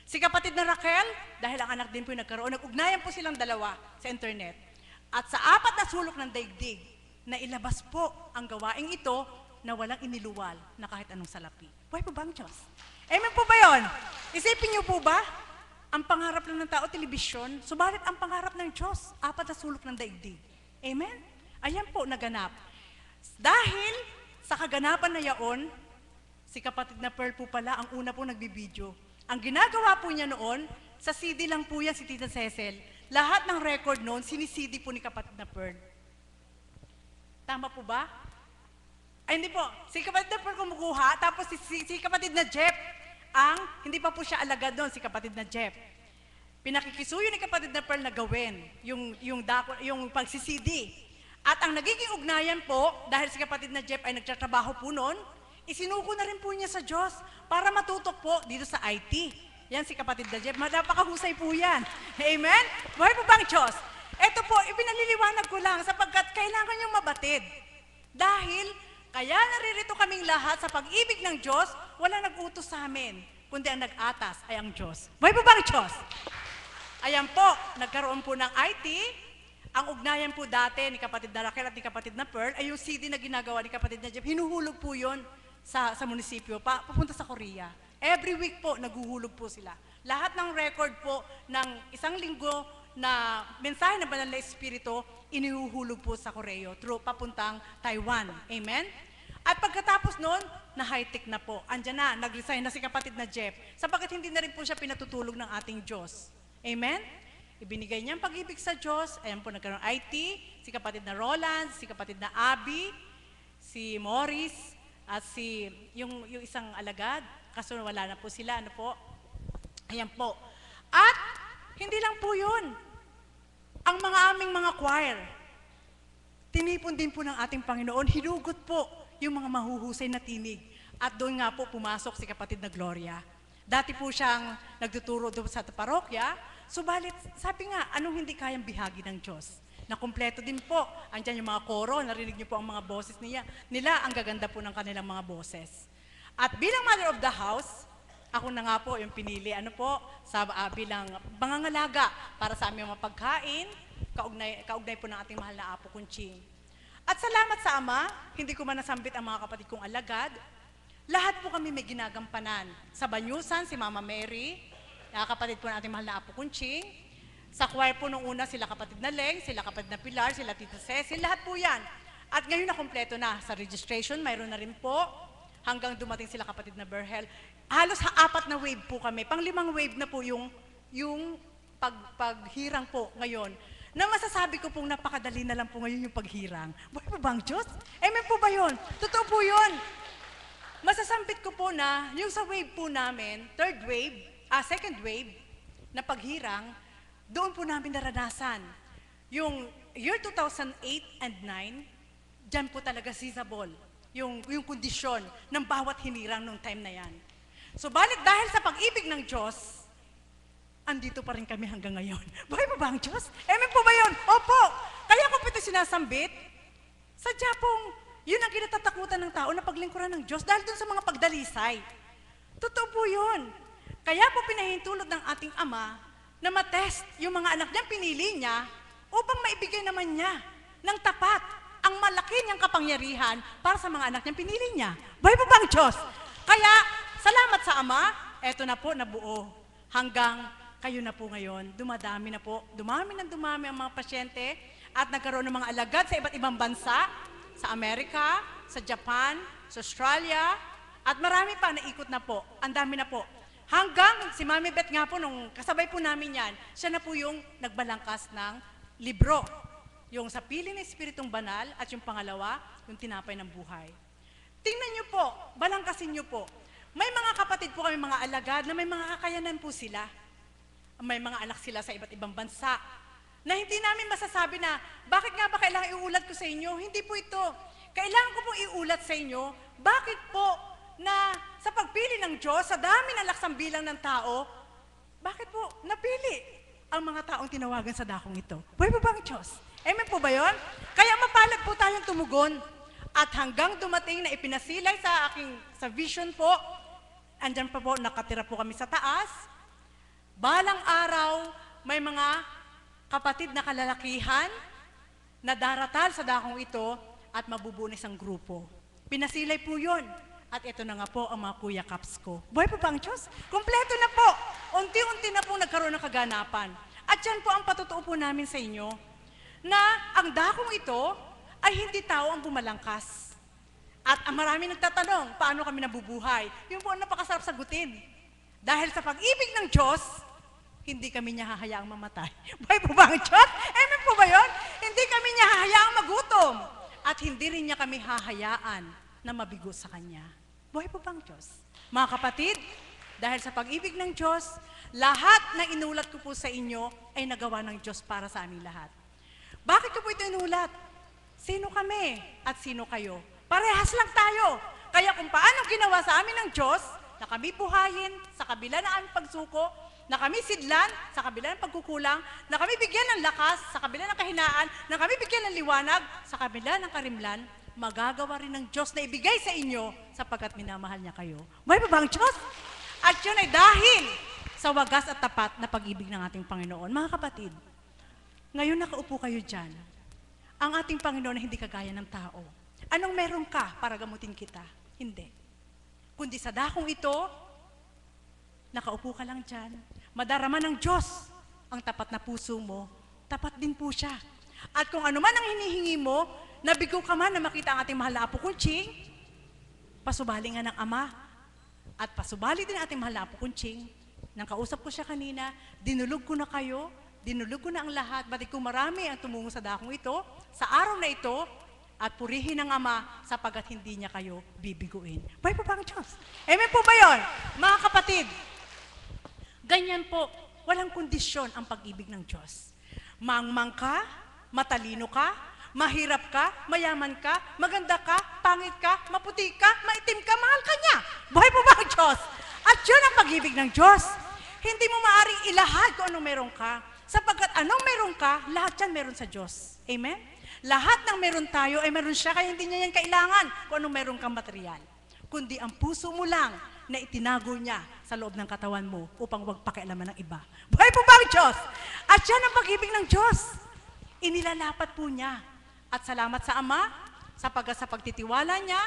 Si kapatid na Raquel, dahil ang anak din po yung nagkaroon, nag-ugnayan po silang dalawa sa internet. At sa 4 na sulok ng daigdig, na ilabas po ang gawaing ito na walang iniluwal na kahit anong salapi. Buhay po ba ang Diyos? Amen po ba yun? Isipin niyo po ba, ang pangarap lang ng tao, telebisyon, subalit ang pangarap ng Diyos, 4 na sulok ng daigdig. Amen? Ayan po, naganap. Dahil sa kaganapan na yaon, si kapatid na Pearl po pala, ang una po nagbibideo. Ang ginagawa po niya noon, sa CD lang po yan si Tita Cecil. Lahat ng record noon, sinisidi po ni kapatid na Pearl. Tama po ba? Ay, hindi po. Si kapatid na Pearl kumukuha, tapos si kapatid na Jeff, hindi pa po siya alagad doon, si kapatid na Jeff. Pinakikisuyo ni kapatid na Pearl na gawin, yung pag-CD. At ang nagiging ugnayan po, dahil si kapatid na Jeff ay nagtatrabaho po noon, isinuko na rin po niya sa Diyos para matutok po dito sa IT. Yan si kapatid na Jeff. Napakahusay po yan. Amen? Buhay po bang Diyos? Ito po, ipinaliliwanag ko lang sapagkat kailangan niyong mabatid. Dahil, kaya naririto kaming lahat sa pag-ibig ng Diyos, wala nag-utos sa amin, kundi ang nag-atas ay ang Diyos. Buhay po bang Diyos? Ayan po, nagkaroon po ng IT. Ang ugnayan po dati ni kapatid na Raquel at ni kapatid na Pearl ay yung CD na ginagawa ni kapatid na Jeff. Hinuhulog po yun sa munisipyo, papunta sa Korea. Every week po, naguhulog po sila. Lahat ng record po ng 1 linggo na mensahe ng Banal na Espiritu, inihuhulog po sa Korea, papuntang Taiwan. Amen? At pagkatapos Pagkatapos noon, na high-tech na po. Andyan na, nag-resign na si kapatid na Jeff. Sapagkat hindi na rin po siya pinatutulog ng ating Diyos. Amen? Ibinigay niya ang pag-ibig sa Diyos. Ayan po, nagkaroon ng IT, si kapatid na Roland, si kapatid na Abby, si Morris, at yung isang alagad. Kaso wala na po sila, ano po? Ayan po. At, hindi lang po yun. Ang mga aming mga choir, tinipon din po ng ating Panginoon, hinugot po yung mga mahuhusay na tinig. At doon nga po pumasok si kapatid na Gloria. Dati po siyang nagtuturo doon sa parokya, subalit sabi nga, anong hindi kayang bihagi ng Diyos? Na kumpleto din po, andyan yung mga koro, narinig niyo po ang mga boses nila, ang gaganda po ng kanilang mga boses. At bilang mother of the house, ako na nga po yung pinili, bilang mangangalaga para sa aming mga pagkain, kaugnay po ng ating mahal na Apo Kunching. At salamat sa Ama, hindi ko man nasambit ang mga kapatid kong alagad. Lahat po kami may ginagampanan. Sa Banyusan, si Mama Mary, kapatid po ng ating mahal na Apo Kunching. Sa choir po nung una, sila kapatid na Leng, sila kapatid na Pilar, sila Tita Cecil, lahat po yan. At ngayon na kumpleto na. Sa registration, mayroon na rin po. Hanggang dumating sila kapatid na Berhel. Halos 4 na wave po kami. Pang-5 wave na po yung paghirang po ngayon. Na masasabi ko pong napakadali na lang po ngayon yung paghirang. Buhay pa ba ang Diyos? Amen po ba yun? Totoo po yun. Masasambit ko po na yung sa wave po namin, second wave na paghirang, doon po namin naranasan. Yung year 2008 and 9, dyan po talaga seizable yung kondisyon ng bawat hinirang nung time na yan. So balik dahil sa pag-ibig ng Diyos, andito pa rin kami hanggang ngayon. Buhay pa ba ang Diyos? Amen po ba yun? Opo! Kaya ko po ito sinasambit, sadya pong yun ang kinatatakutan ng tao na paglingkuran ng Diyos dahil dun sa mga pagdalisay. Totoo po yun. Kaya po pinahintulot ng ating Ama na matest yung mga anak niya, pinili niya upang maibigay naman niya ng tapat ang malaki niyang kapangyarihan para sa mga anak niya, pinili niya. Buhay pa ba ang Diyos? Kaya, salamat sa Ama, eto na po, nabuo. Hanggang kayo na po ngayon, dumami ang mga pasyente at nagkaroon ng mga alagad sa iba't ibang bansa, sa Amerika, sa Japan, sa Australia, at marami pa naikot na po. Ang dami na po. Hanggang si Mami Beth nga po, nung kasabay po namin yan, siya na po yung nagbalangkas ng libro. Yung sa piling ng Espiritong Banal at yung pangalawa, yung tinapay ng buhay. Tingnan niyo po, balangkasin niyo po. May mga kapatid po kami mga alagad na may mga kakayanan po sila. May mga anak sila sa iba't ibang bansa na hindi namin masasabi na, bakit nga ba kailangan iulat ko sa inyo? Hindi po ito. Kailangan ko pong iulat sa inyo, bakit po na sa pagpili ng Diyos, sa dami ng laksang bilang ng tao, bakit po napili ang mga taong tinawagan sa dakong ito? Buhay po ba ang Diyos? Amen po ba yun? Kaya mapalad po tayong tumugon. At hanggang dumating na ipinasilay sa vision po, andyan pa po, nakatira po kami sa taas. Balang araw, may mga kapatid na kalalakihan na daratal sa dakong ito at mabubunis ang grupo. Pinasilay po yun. At ito na nga po ang mga Kuya Caps ko. Buhay po ba ang Diyos? Kompleto na po. Unti-unti na po nagkaroon ng kaganapan. At yan po ang patotoo po namin sa inyo, na ang dakong ito ay hindi tao ang bumalangkas. At ang marami nagtatanong, paano kami nabubuhay? Yung po ang napakasarap sagutin. Dahil sa pag-ibig ng Diyos, hindi kami niya hahayaang mamatay. Buhay po ba ang Diyos? Amen po ba yun? Hindi kami niya hahayaang magutom. At hindi rin niya kami hahayaan na mabigo sa Kanya. Buhay po ba ang Diyos? Mga kapatid, dahil sa pag-ibig ng Diyos, lahat na inulat ko po sa inyo ay nagawa ng Diyos para sa aming lahat. Bakit ko po ito inulat? Sino kami at sino kayo? Parehas lang tayo. Kaya kung paano ginawa sa amin ng Diyos, na kami buhayin sa kabila ng aming pagsuko, na kami sidlan sa kabila ng pagkukulang, na kami bigyan ng lakas sa kabila ng kahinaan, na kami bigyan ng liwanag sa kabila ng karimlan, magagawa rin ng Diyos na ibigay sa inyo sapagkat minamahal niya kayo. Buhay pa ba ang Diyos? At yun ay dahil sa wagas at tapat na pag-ibig ng ating Panginoon. Mga kapatid, ngayon nakaupo kayo dyan. Ang ating Panginoon na hindi kagaya ng tao. Anong meron ka para gamutin kita? Hindi. Kundi sa dakong ito, nakaupo ka lang dyan. Madarama ng Diyos ang tapat na puso mo. Tapat din po siya. At kung ano man ang hinihingi mo, nabigo ka man na makita ang ating mahal na Apo Kunching, pasubali nga ng Ama, at pasubali din ating mahal na Apo Kunching. Nang kausap ko siya kanina, dinulog ko na kayo, dinulog ko na ang lahat, batik kung marami ang tumungo sa dakong ito, sa araw na ito, at purihin ng Ama sapagkat hindi niya kayo bibiguin. Buhay po ba ang Diyos? Amen po ba yun? Mga kapatid, ganyan po, walang kondisyon ang pag-ibig ng Diyos. Mangmang ka, matalino ka, mahirap ka, mayaman ka, maganda ka, pangit ka, maputi ka, maitim ka, mahal ka niya. Buhay po ba ang Diyos? At yun ang pag-ibig ng Diyos. Hindi mo maaaring ilahad kung anong meron ka. Sapagkat anong meron ka, lahat yan meron sa Diyos. Amen? Lahat ng meron tayo ay meron siya, kaya hindi niya yan kailangan kung anong meron kang material. Kundi ang puso mo lang na itinago niya sa loob ng katawan mo upang huwag pakialaman ng iba. Buhay po ba ang Diyos? At yan ang pag-ibig ng Diyos. Inilalapat po niya. At salamat sa Ama, sa pagtitiwala niya,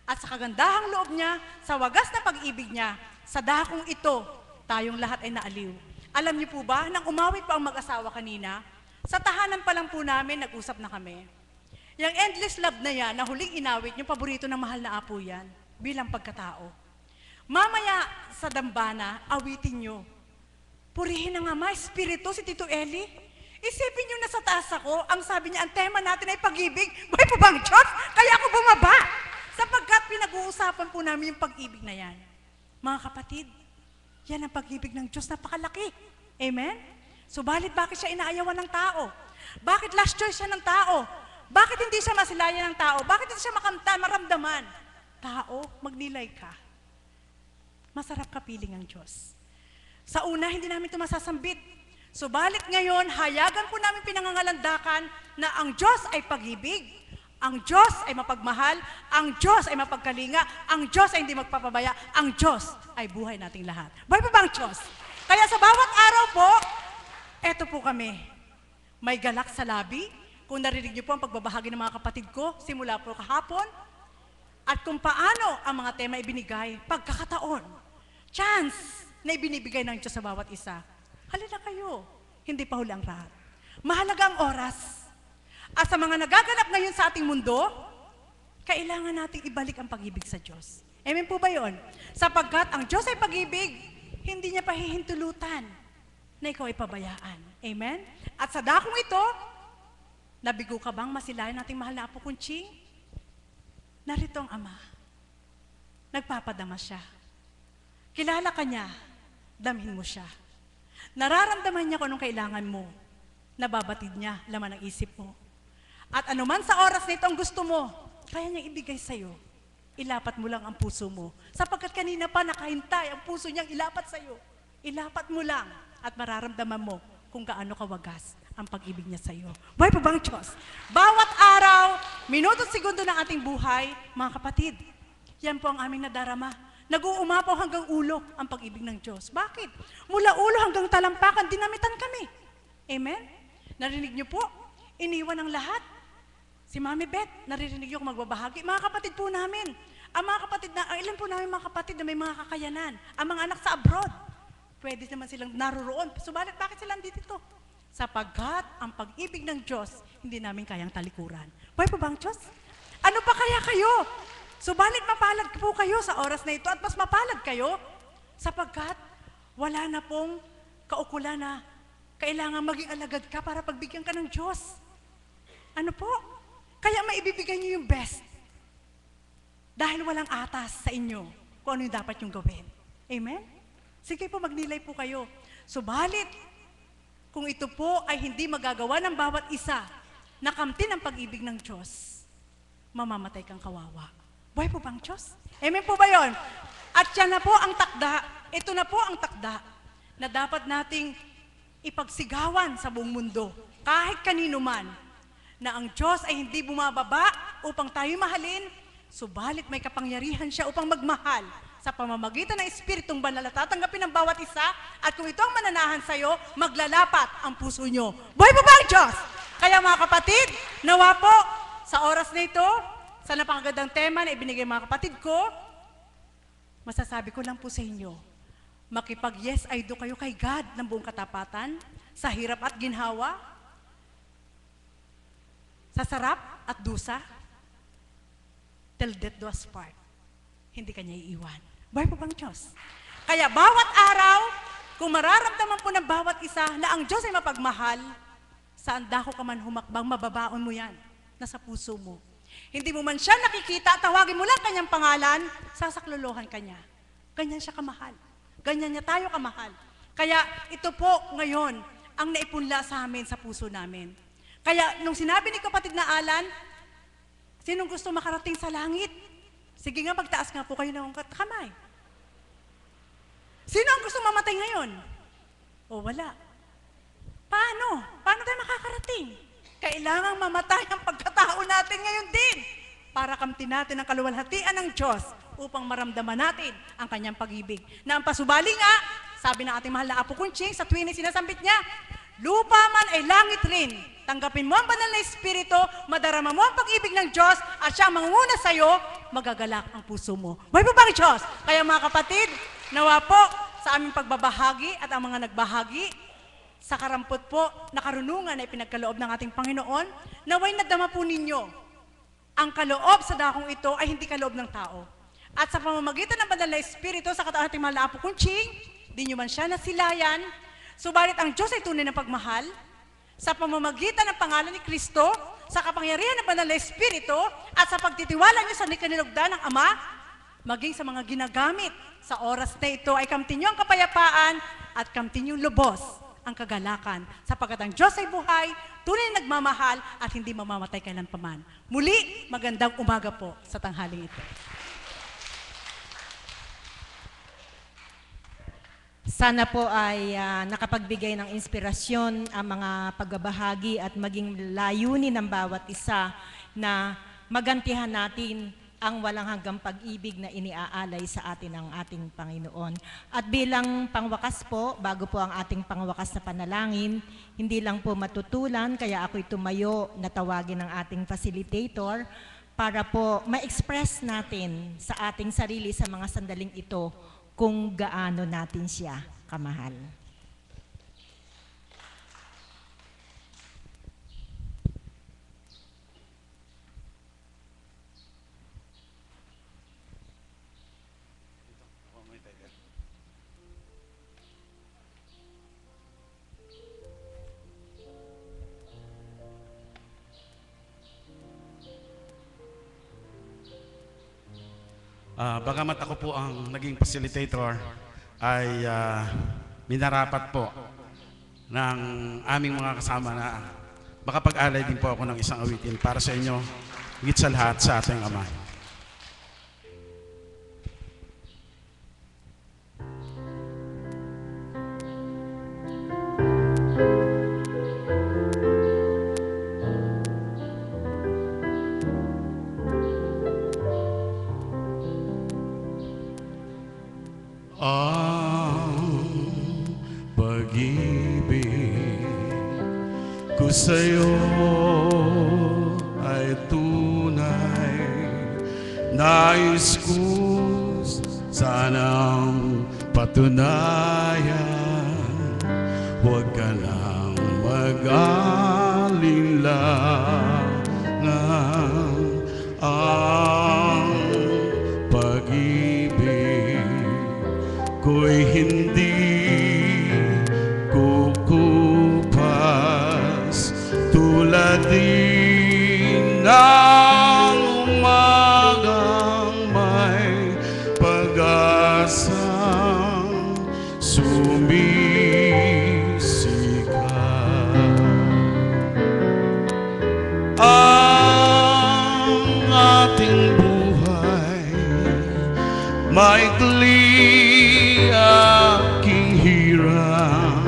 at sa kagandahang loob niya, sa wagas na pag-ibig niya, sa dakong ito, tayong lahat ay naaliw. Alam niyo po ba, nang umawit pa ang mag-asawa kanina, sa tahanan pa lang po namin, nag-usap na kami. Yung endless love na yan, na huling inawit, yung paborito ng mahal na apo yan, bilang pagkatao. Mamaya sa dambana, awitin nyo. Purihin ng Ama, Espiritu, si Tito Eli. Isipin nyo na sa taas ako, ang sabi niya, ang tema natin ay pag-ibig. Buhay po bang Diyos? Kaya ako bumaba. Sapagkat pinag-uusapan po namin yung pag-ibig na yan. Mga kapatid, yan ang pag-ibig ng Diyos, napakalaki. Amen? Subalit bakit siya inaayawan ng tao? Bakit last choice siya ng tao? Bakit hindi siya masilayan ng tao? Bakit hindi siya makamtan, maramdaman? Tao, magnilay ka. Masarap kapiling ang Diyos. Sa una, hindi namin ito masasambit. Subalit ngayon, hayagan po namin pinangangalandakan na ang Diyos ay pag-ibig, ang Diyos ay mapagmahal, ang Diyos ay mapagkalinga, ang Diyos ay hindi magpapabaya, ang Diyos ay buhay nating lahat. Buhay pa ba ang Diyos? Kaya sa bawat araw po, eto po kami. May galak sa labi. Kung narinig niyo po ang pagbabahagi ng mga kapatid ko, simula po kahapon, at kung paano ang mga tema ibinigay, pagkakataon, chance na ibinibigay ng Diyos sa bawat isa. Halina kayo, hindi pa huli ang lahat. Mahalaga ang oras. At sa mga nagaganap ngayon sa ating mundo, kailangan nating ibalik ang pag-ibig sa Diyos. Amen po ba yun? Sapagkat ang Diyos ay pag-ibig, hindi niya pahihintulutan na ikaw ay pabayaan. Amen? At sa dakong ito, nabigo ka bang masilayan nating mahal na Apo Kunching? Narito ang Ama. Nagpapadama siya. Kilala ka niya, damhin mo siya. Nararamdaman niya kung anong kailangan mo. Nababatid niya, laman ng isip mo. At anuman sa oras na ito ang gusto mo, kaya niyang ibigay sa'yo. Ilapat mo lang ang puso mo. Sapagkat kanina pa nakahintay ang puso niyang ilapat sa'yo. Ilapat mo lang at mararamdaman mo kung gaano kawagas ang pag-ibig niya sa'yo. Buhay pa bang Diyos? Bawat araw, minuto at segundo ng ating buhay, mga kapatid, yan po ang aming nadarama. Nag-uumapaw hanggang ulo ang pag-ibig ng Diyos. Bakit? Mula ulo hanggang talampakan, dinamitan kami. Amen? Narinig niyo po? Iniwan ang lahat. Si Mami Beth, naririnig niyo kung magbabahagi. Mga kapatid po namin. Ang mga kapatid na, ang ilan po namin mga kapatid na may mga kakayanan. Ang mga anak sa abroad. Pwede naman silang naroroon. Subalit, bakit sila dito? Sapagkat ang pag-ibig ng Diyos, hindi namin kayang talikuran. Buhay pa ba ang Diyos? Ano pa kaya kayo? Subalit mapalad po kayo sa oras na ito at mas mapalad kayo sapagkat wala na pong kaukulan na kailangan maging alagad ka para pagbigyan ka ng Diyos. Ano po? Kaya maibibigay niyo yung best. Dahil walang atas sa inyo kung ano yung dapat yung gawin. Amen? Sige po, magnilay po kayo. Subalit, kung ito po ay hindi magagawa ng bawat isa na kamtin ang pag-ibig ng Diyos, mamamatay kang kawawa. Buhay po bang Diyos? Amen po ba yun? At yan na po ang takda, ito na po ang takda na dapat nating ipagsigawan sa buong mundo, kahit kanino man, na ang Diyos ay hindi bumababa upang tayo mahalin, subalit may kapangyarihan siya upang magmahal sa pamamagitan ng Espiritong Banal na tatanggapin ng bawat isa, at kung ito ang mananahan sa'yo, maglalapat ang puso nyo. Buhay po ba ang Diyos? Kaya mga kapatid, nawa po, sa oras na ito, sa napakagandang tema na ibinigay mga kapatid ko, masasabi ko lang po sa inyo, makipag-yes I do kayo kay God ng buong katapatan, sa hirap at ginhawa, sa sarap at dusa, till death do us part. hindi kanya iiwan. Buhay po bang Diyos? Kaya bawat araw, kung mararamdaman po ng bawat isa na ang Diyos ay mapagmahal, saan dako ka man humakbang, mababaon mo yan. Nasa puso mo. Hindi mo man siya nakikita, tawagin mo lang kanyang pangalan, sasaklolohan ka niya. Ganyan siya kamahal. Ganyan niya tayo kamahal. Kaya ito po ngayon ang naipunla sa amin, sa puso namin. Kaya nung sinabi ni kapatid na Alan, sinong gusto makarating sa langit? Sige nga, magtaas nga po kayo ng kamay. Sino ang gusto mamatay ngayon? O wala. Paano? Paano tayo makakarating? Kailangang mamatay ang pagkatao natin ngayon din para kamtin natin ang kaluwalhatian ng Diyos upang maramdaman natin ang kanyang pag-ibig. Na ang pasubali nga, sabi ng ating mahal na Apo Kunching, sa tuwing sinasambit niya, lupa man ay langit rin. Tanggapin mo ang banal na Espiritu, madarama mo ang pag-ibig ng Diyos, at siya ang mangunguna sa iyo, magagalak ang puso mo. Buhay po ba ang Diyos? Kaya mga kapatid, nawa po sa aming pagbabahagi at ang mga nagbahagi, sa karampot po na karunungan na ipinagkaloob ng ating Panginoon, naway nadama po ninyo, ang kaloob sa dakong ito ay hindi kaloob ng tao. At sa pamamagitan ng banal na Espiritu, sa katawan ating mahal na Apo Kunching, di nyo man siya nasilayan, subalit ang Diyos ay tunay na pagmahal, sa pamamagitan ng pangalan ni Kristo, sa kapangyarihan ng banal na Espiritu, at sa pagtitiwala niyo sa nikanilugdan ng Ama, maging sa mga ginagamit sa oras na ito, ay kamtin niyo ang kapayapaan at kamtin niyo lubos ang kagalakan, sapagkat ang Diyos ay buhay, tunay na nagmamahal at hindi mamamatay kailanpaman. Muli, magandang umaga po sa tanghaling ito. Sana po ay nakapagbigay ng inspirasyon ang mga pagbabahagi at maging layunin ng bawat isa na magantihan natin ang walang hanggang pag-ibig na iniaalay sa atin ng ating Panginoon. At bilang pangwakas po, bago po ang ating pangwakas na panalangin, hindi lang po matutulan, kaya ako'y tumayo na tawagin ng ating facilitator para po ma-express natin sa ating sarili sa mga sandaling ito kung gaano natin siya kamahal. Bagamat ako po ang naging facilitator, ay minarapat po ng aming mga kasama na makapag-alay din po ako ng isang awitin para sa inyo, higit sa lahat sa ating Ama. ko sa'yo ay tunay. Nais ko sanang patunayan, huwag ka nang mag-alinlangan. Ang pag-ibig ko'y hindi kukupas, tulad din ng umagang may pag-asang sumisikat. Ang ating buhay maikli, aking hirang,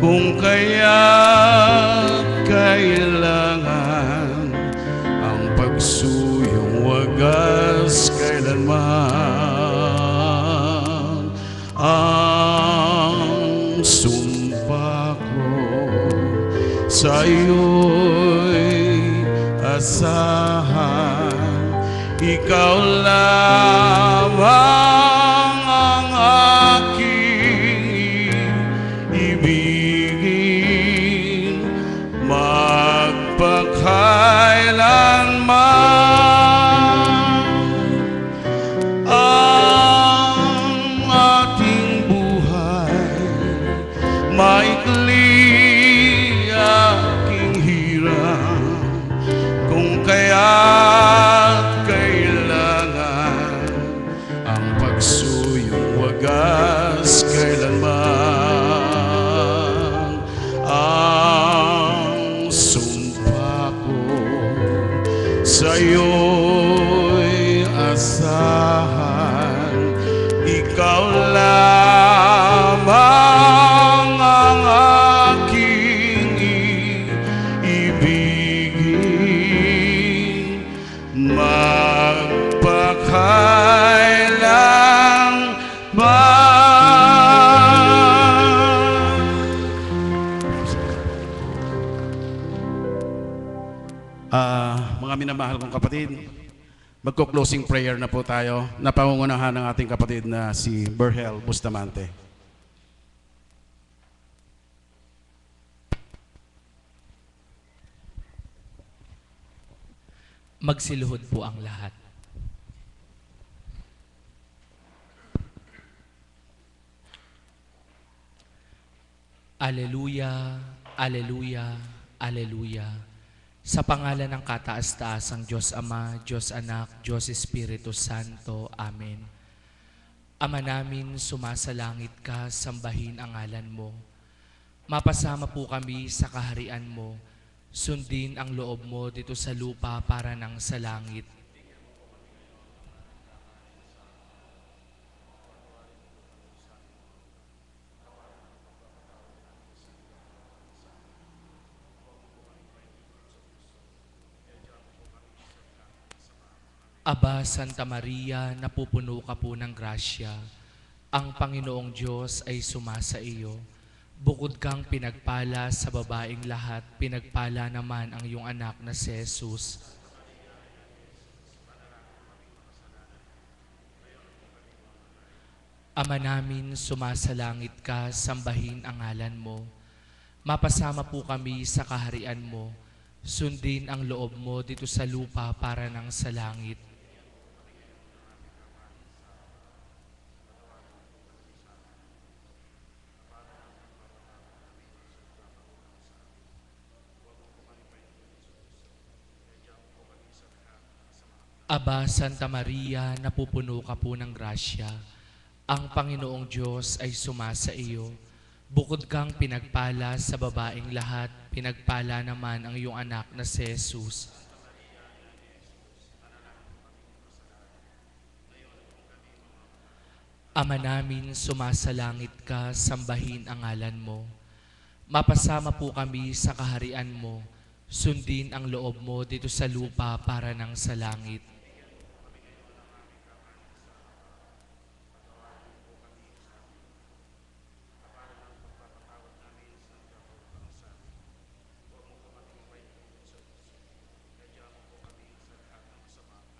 kung kaya't kailangan ang pagsuyong wagas kailanman. Ang sumpa ko sa iyo'y asahan, ikaw lamang ang aking ibigin magpakailanman. kapistahan, ikaw lamang ang aking ibigin Mga minamahal kong kapatid, magko-closing prayer na po tayo na pangungunahan ng ating kapatid na si Berhel Bustamante. Magsiluhod po ang lahat. Aleluya, aleluya, aleluya. Sa pangalan ng kataas-taasang Diyos Ama, Diyos Anak, Diyos Espiritu Santo. Amen. Ama namin, sumasalangit ka, sambahin ang ngalan mo. Mapasama po kami sa kaharian mo. Sundin ang loob mo dito sa lupa para nang sa langit. Aba, Santa Maria, napupuno ka po ng grasya. Ang Panginoong Diyos ay sumasa iyo. Bukod kang pinagpala sa babaeng lahat, pinagpala naman ang iyong anak na si Jesus. Ama namin, sumasalangit ka, sambahin ang ngalan mo. Mapasama po kami sa kaharian mo. Sundin ang loob mo dito sa lupa para nang sa langit. Aba, Santa Maria, napupuno ka po ng grasya. Ang Panginoong Diyos ay sumasa iyo. Bukod kang pinagpala sa babaeng lahat, pinagpala naman ang iyong anak na si Jesus. Ama namin, sumasalangit ka, sambahin ang ngalan mo. Mapasama po kami sa kaharian mo. Sundin ang loob mo dito sa lupa para nang sa langit.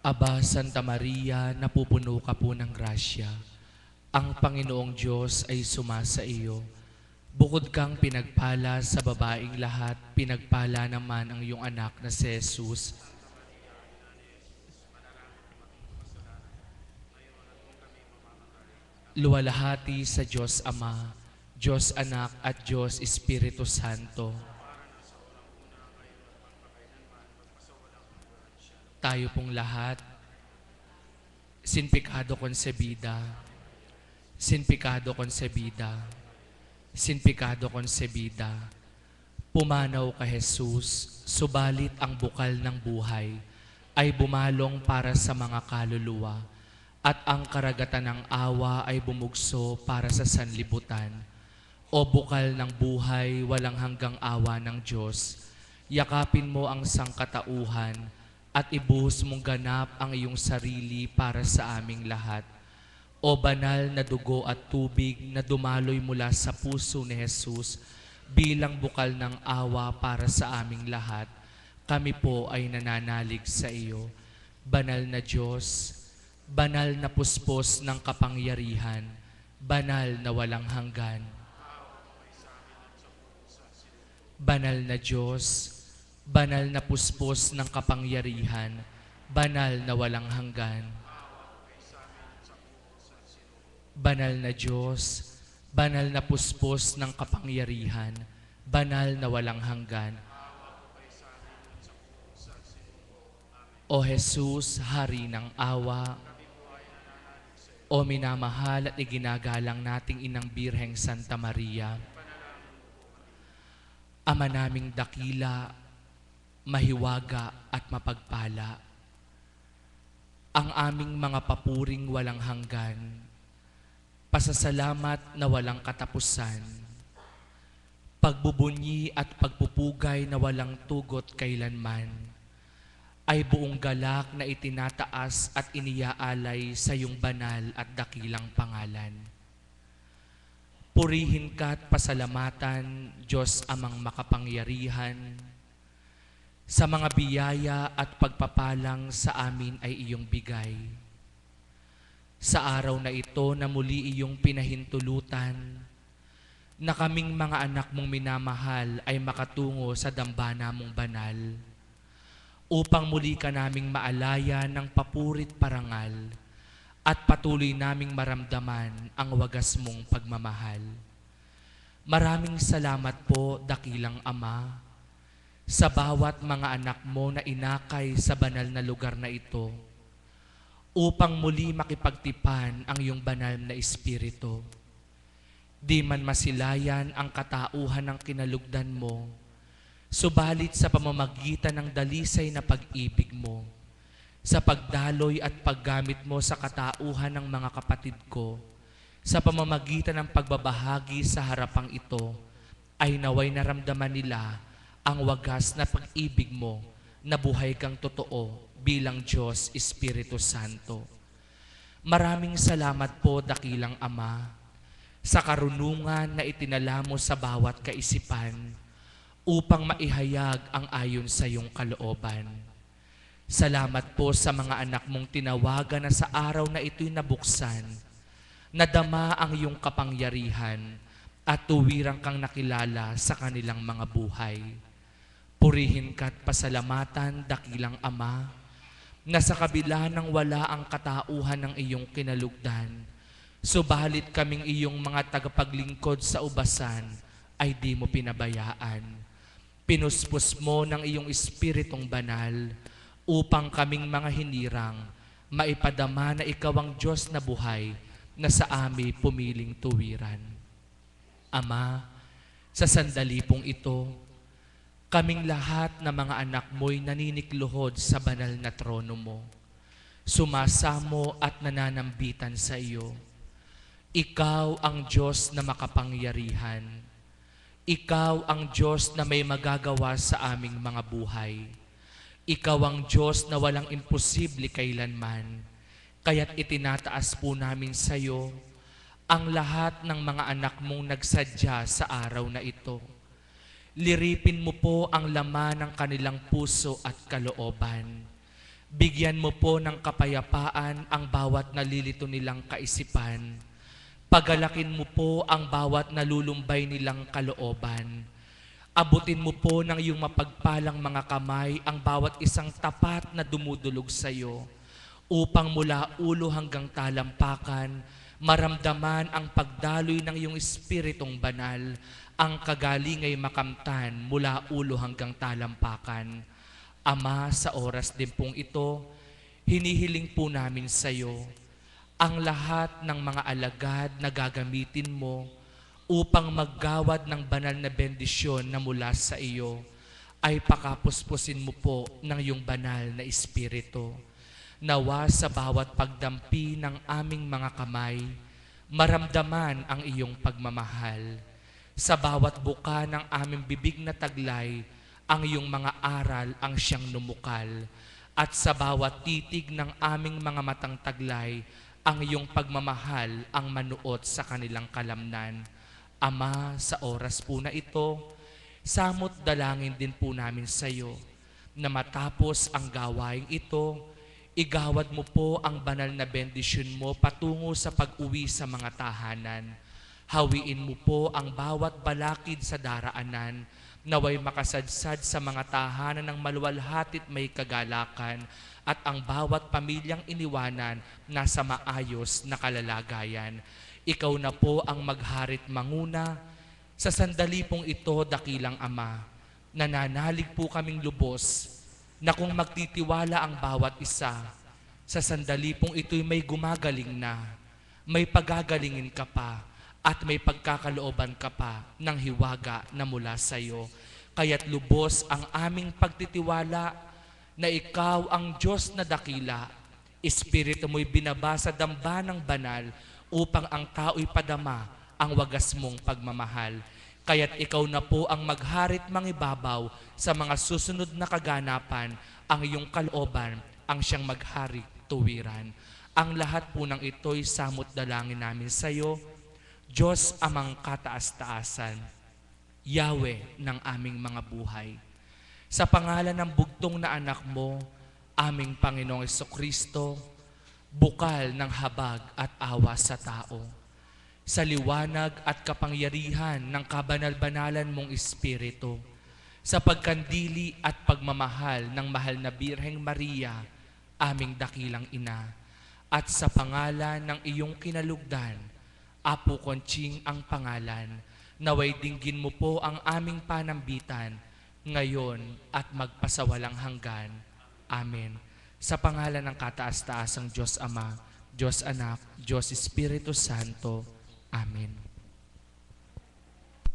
Aba, Santa Maria, napupuno ka po ng grasya. Ang Panginoong Diyos ay sumasa iyo. Bukod kang pinagpala sa babaeng lahat, pinagpala naman ang iyong anak na si Jesus. Luwalhati sa Diyos Ama, Diyos Anak at Diyos Espiritu Santo. Tayo pong lahat, sin pecado concebida, sin pecado concebida, sin pecado concebida. Pumanaw ka Jesus, subalit ang bukal ng buhay ay bumalong para sa mga kaluluwa at ang karagatan ng awa ay bumugso para sa sanlibutan. O bukal ng buhay, walang hanggang awa ng Diyos, yakapin mo ang sangkatauhan at ibuhos mong ganap ang iyong sarili para sa aming lahat. O banal na dugo at tubig na dumaloy mula sa puso ni Jesus bilang bukal ng awa para sa aming lahat, kami po ay nananalig sa iyo. Banal na Diyos, banal na puspos ng kapangyarihan, banal na walang hanggan. Banal na Diyos, banal na puspos ng kapangyarihan, banal na walang hanggan. Banal na Diyos, banal na puspos ng kapangyarihan, banal na walang hanggan. O Jesus, Hari ng awa, o minamahal at iginagalang nating Inang Birheng Santa Maria, Ama naming dakila, mahiwaga at mapagpala. ang aming mga papuring walang hanggan, pasasalamat na walang katapusan, pagbubunyi at pagpupugay na walang tugot kailanman, ay buong galak na itinataas at iniaalay sa iyong banal at dakilang pangalan. Purihin ka at pasalamatan, Diyos amang makapangyarihan, sa mga biyaya at pagpapalang sa amin ay iyong bigay. Sa araw na ito na muli iyong pinahintulutan, na kaming mga anak mong minamahal ay makatungo sa dambana mong banal, upang muli ka naming maalaya ng papurit parangal, at patuloy naming maramdaman ang wagas mong pagmamahal. Maraming salamat po, dakilang Ama, sa bawat mga anak mo na inakay sa banal na lugar na ito, upang muli makipagtipan ang iyong banal na espiritu. Di man masilayan ang katauhan ng kinalugdan mo, subalit sa pamamagitan ng dalisay na pag-ibig mo, sa pagdaloy at paggamit mo sa katauhan ng mga kapatid ko, sa pamamagitan ng pagbabahagi sa harapang ito, ay naway naramdaman nila ang wagas na pag-ibig mo na buhay kang totoo bilang Diyos Espiritu Santo. Maraming salamat po, dakilang Ama, sa karunungan na itinala mo sa bawat kaisipan upang maihayag ang ayon sa iyong kalooban. Salamat po sa mga anak mong tinawagan na sa araw na ito'y nabuksan, nadama ang iyong kapangyarihan at tuwirang kang nakilala sa kanilang mga buhay. Purihin ka at pasalamatan, dakilang Ama, na sa kabila ng wala ang katauhan ng iyong kinalugdan, subalit kaming iyong mga tagapaglingkod sa ubasan ay di mo pinabayaan. Pinuspos mo ng iyong espiritong banal upang kaming mga hinirang maipadama na ikaw ang Diyos na buhay na sa amin pumiling tuwiran. Ama, sa sandali pong ito, kaming lahat na mga anak mo'y naninikluhod sa banal na trono mo, sumasamo at nananambitan sa iyo. Ikaw ang Diyos na makapangyarihan. Ikaw ang Diyos na may magagawa sa aming mga buhay. Ikaw ang Diyos na walang imposible kailanman. Kaya't itinataas po namin sa iyo ang lahat ng mga anak mong nagsadya sa araw na ito. Liripin mo po ang laman ng kanilang puso at kalooban. Bigyan mo po ng kapayapaan ang bawat nalilito nilang kaisipan. Pagalakin mo po ang bawat nalulumbay nilang kalooban. Abutin mo po ng iyong mapagpalang mga kamay ang bawat isang tapat na dumudulog sa iyo, upang mula ulo hanggang talampakan, maramdaman ang pagdaloy ng iyong espiritong banal, ang kagalingay makamtan mula ulo hanggang talampakan. Ama, sa oras din pong ito, hinihiling po namin sa iyo ang lahat ng mga alagad na gagamitin mo upang maggawad ng banal na bendisyon na mula sa iyo, ay pakapuspusin mo po ng iyong banal na espiritu. Nawa sa bawat pagdampi ng aming mga kamay, maramdaman ang iyong pagmamahal. Sa bawat buka ng aming bibig na taglay, ang iyong mga aral ang siyang numukal. At sa bawat titig ng aming mga matang taglay, ang iyong pagmamahal ang manuot sa kanilang kalamnan. Ama, sa oras po na ito, samot dalangin din po namin sa iyo na matapos ang gawaing ito, igawad mo po ang banal na bendisyon mo patungo sa pag-uwi sa mga tahanan. Hawiin mo po ang bawat balakid sa daraanan, naway makasadsad sa mga tahanan ng maluwalhatit may kagalakan, at ang bawat pamilyang iniwanan nasa maayos na kalalagayan. Ikaw na po ang magharit manguna. Sa sandali pong ito, dakilang Ama, nananalig po kaming lubos na kung magtitiwala ang bawat isa, sa sandali pong ito'y may gumagaling na, may pagagalingin ka pa, at may pagkakalooban ka pa ng hiwaga na mula sa iyo. Kaya't lubos ang aming pagtitiwala na ikaw ang Diyos na dakila, Espiritu mo'y binaba sa damba ng banal upang ang tao'y padama ang wagas mong pagmamahal. Kaya't ikaw na po ang magharit mangibabaw sa mga susunod na kaganapan, ang iyong kalooban ang siyang maghari tuwiran. Ang lahat po ng ito'y samot dalangin namin sa iyo, Diyos amang kataas-taasan, Yahweh ng aming mga buhay. Sa pangalan ng bugtong na anak mo, aming Panginoong Jesucristo, bukal ng habag at awa sa tao. Sa liwanag at kapangyarihan ng kabanal-banalan mong Espiritu, sa pagkandili at pagmamahal ng mahal na Birheng Maria, aming dakilang ina, at sa pangalan ng iyong kinalugdan, Apo Conching ang pangalan, naway dinggin mo po ang aming panambitan, ngayon at magpasawalang hanggan. Amen. Sa pangalan ng kataas-taasang Diyos Ama, Diyos Anak, Diyos Espiritu Santo. Amen.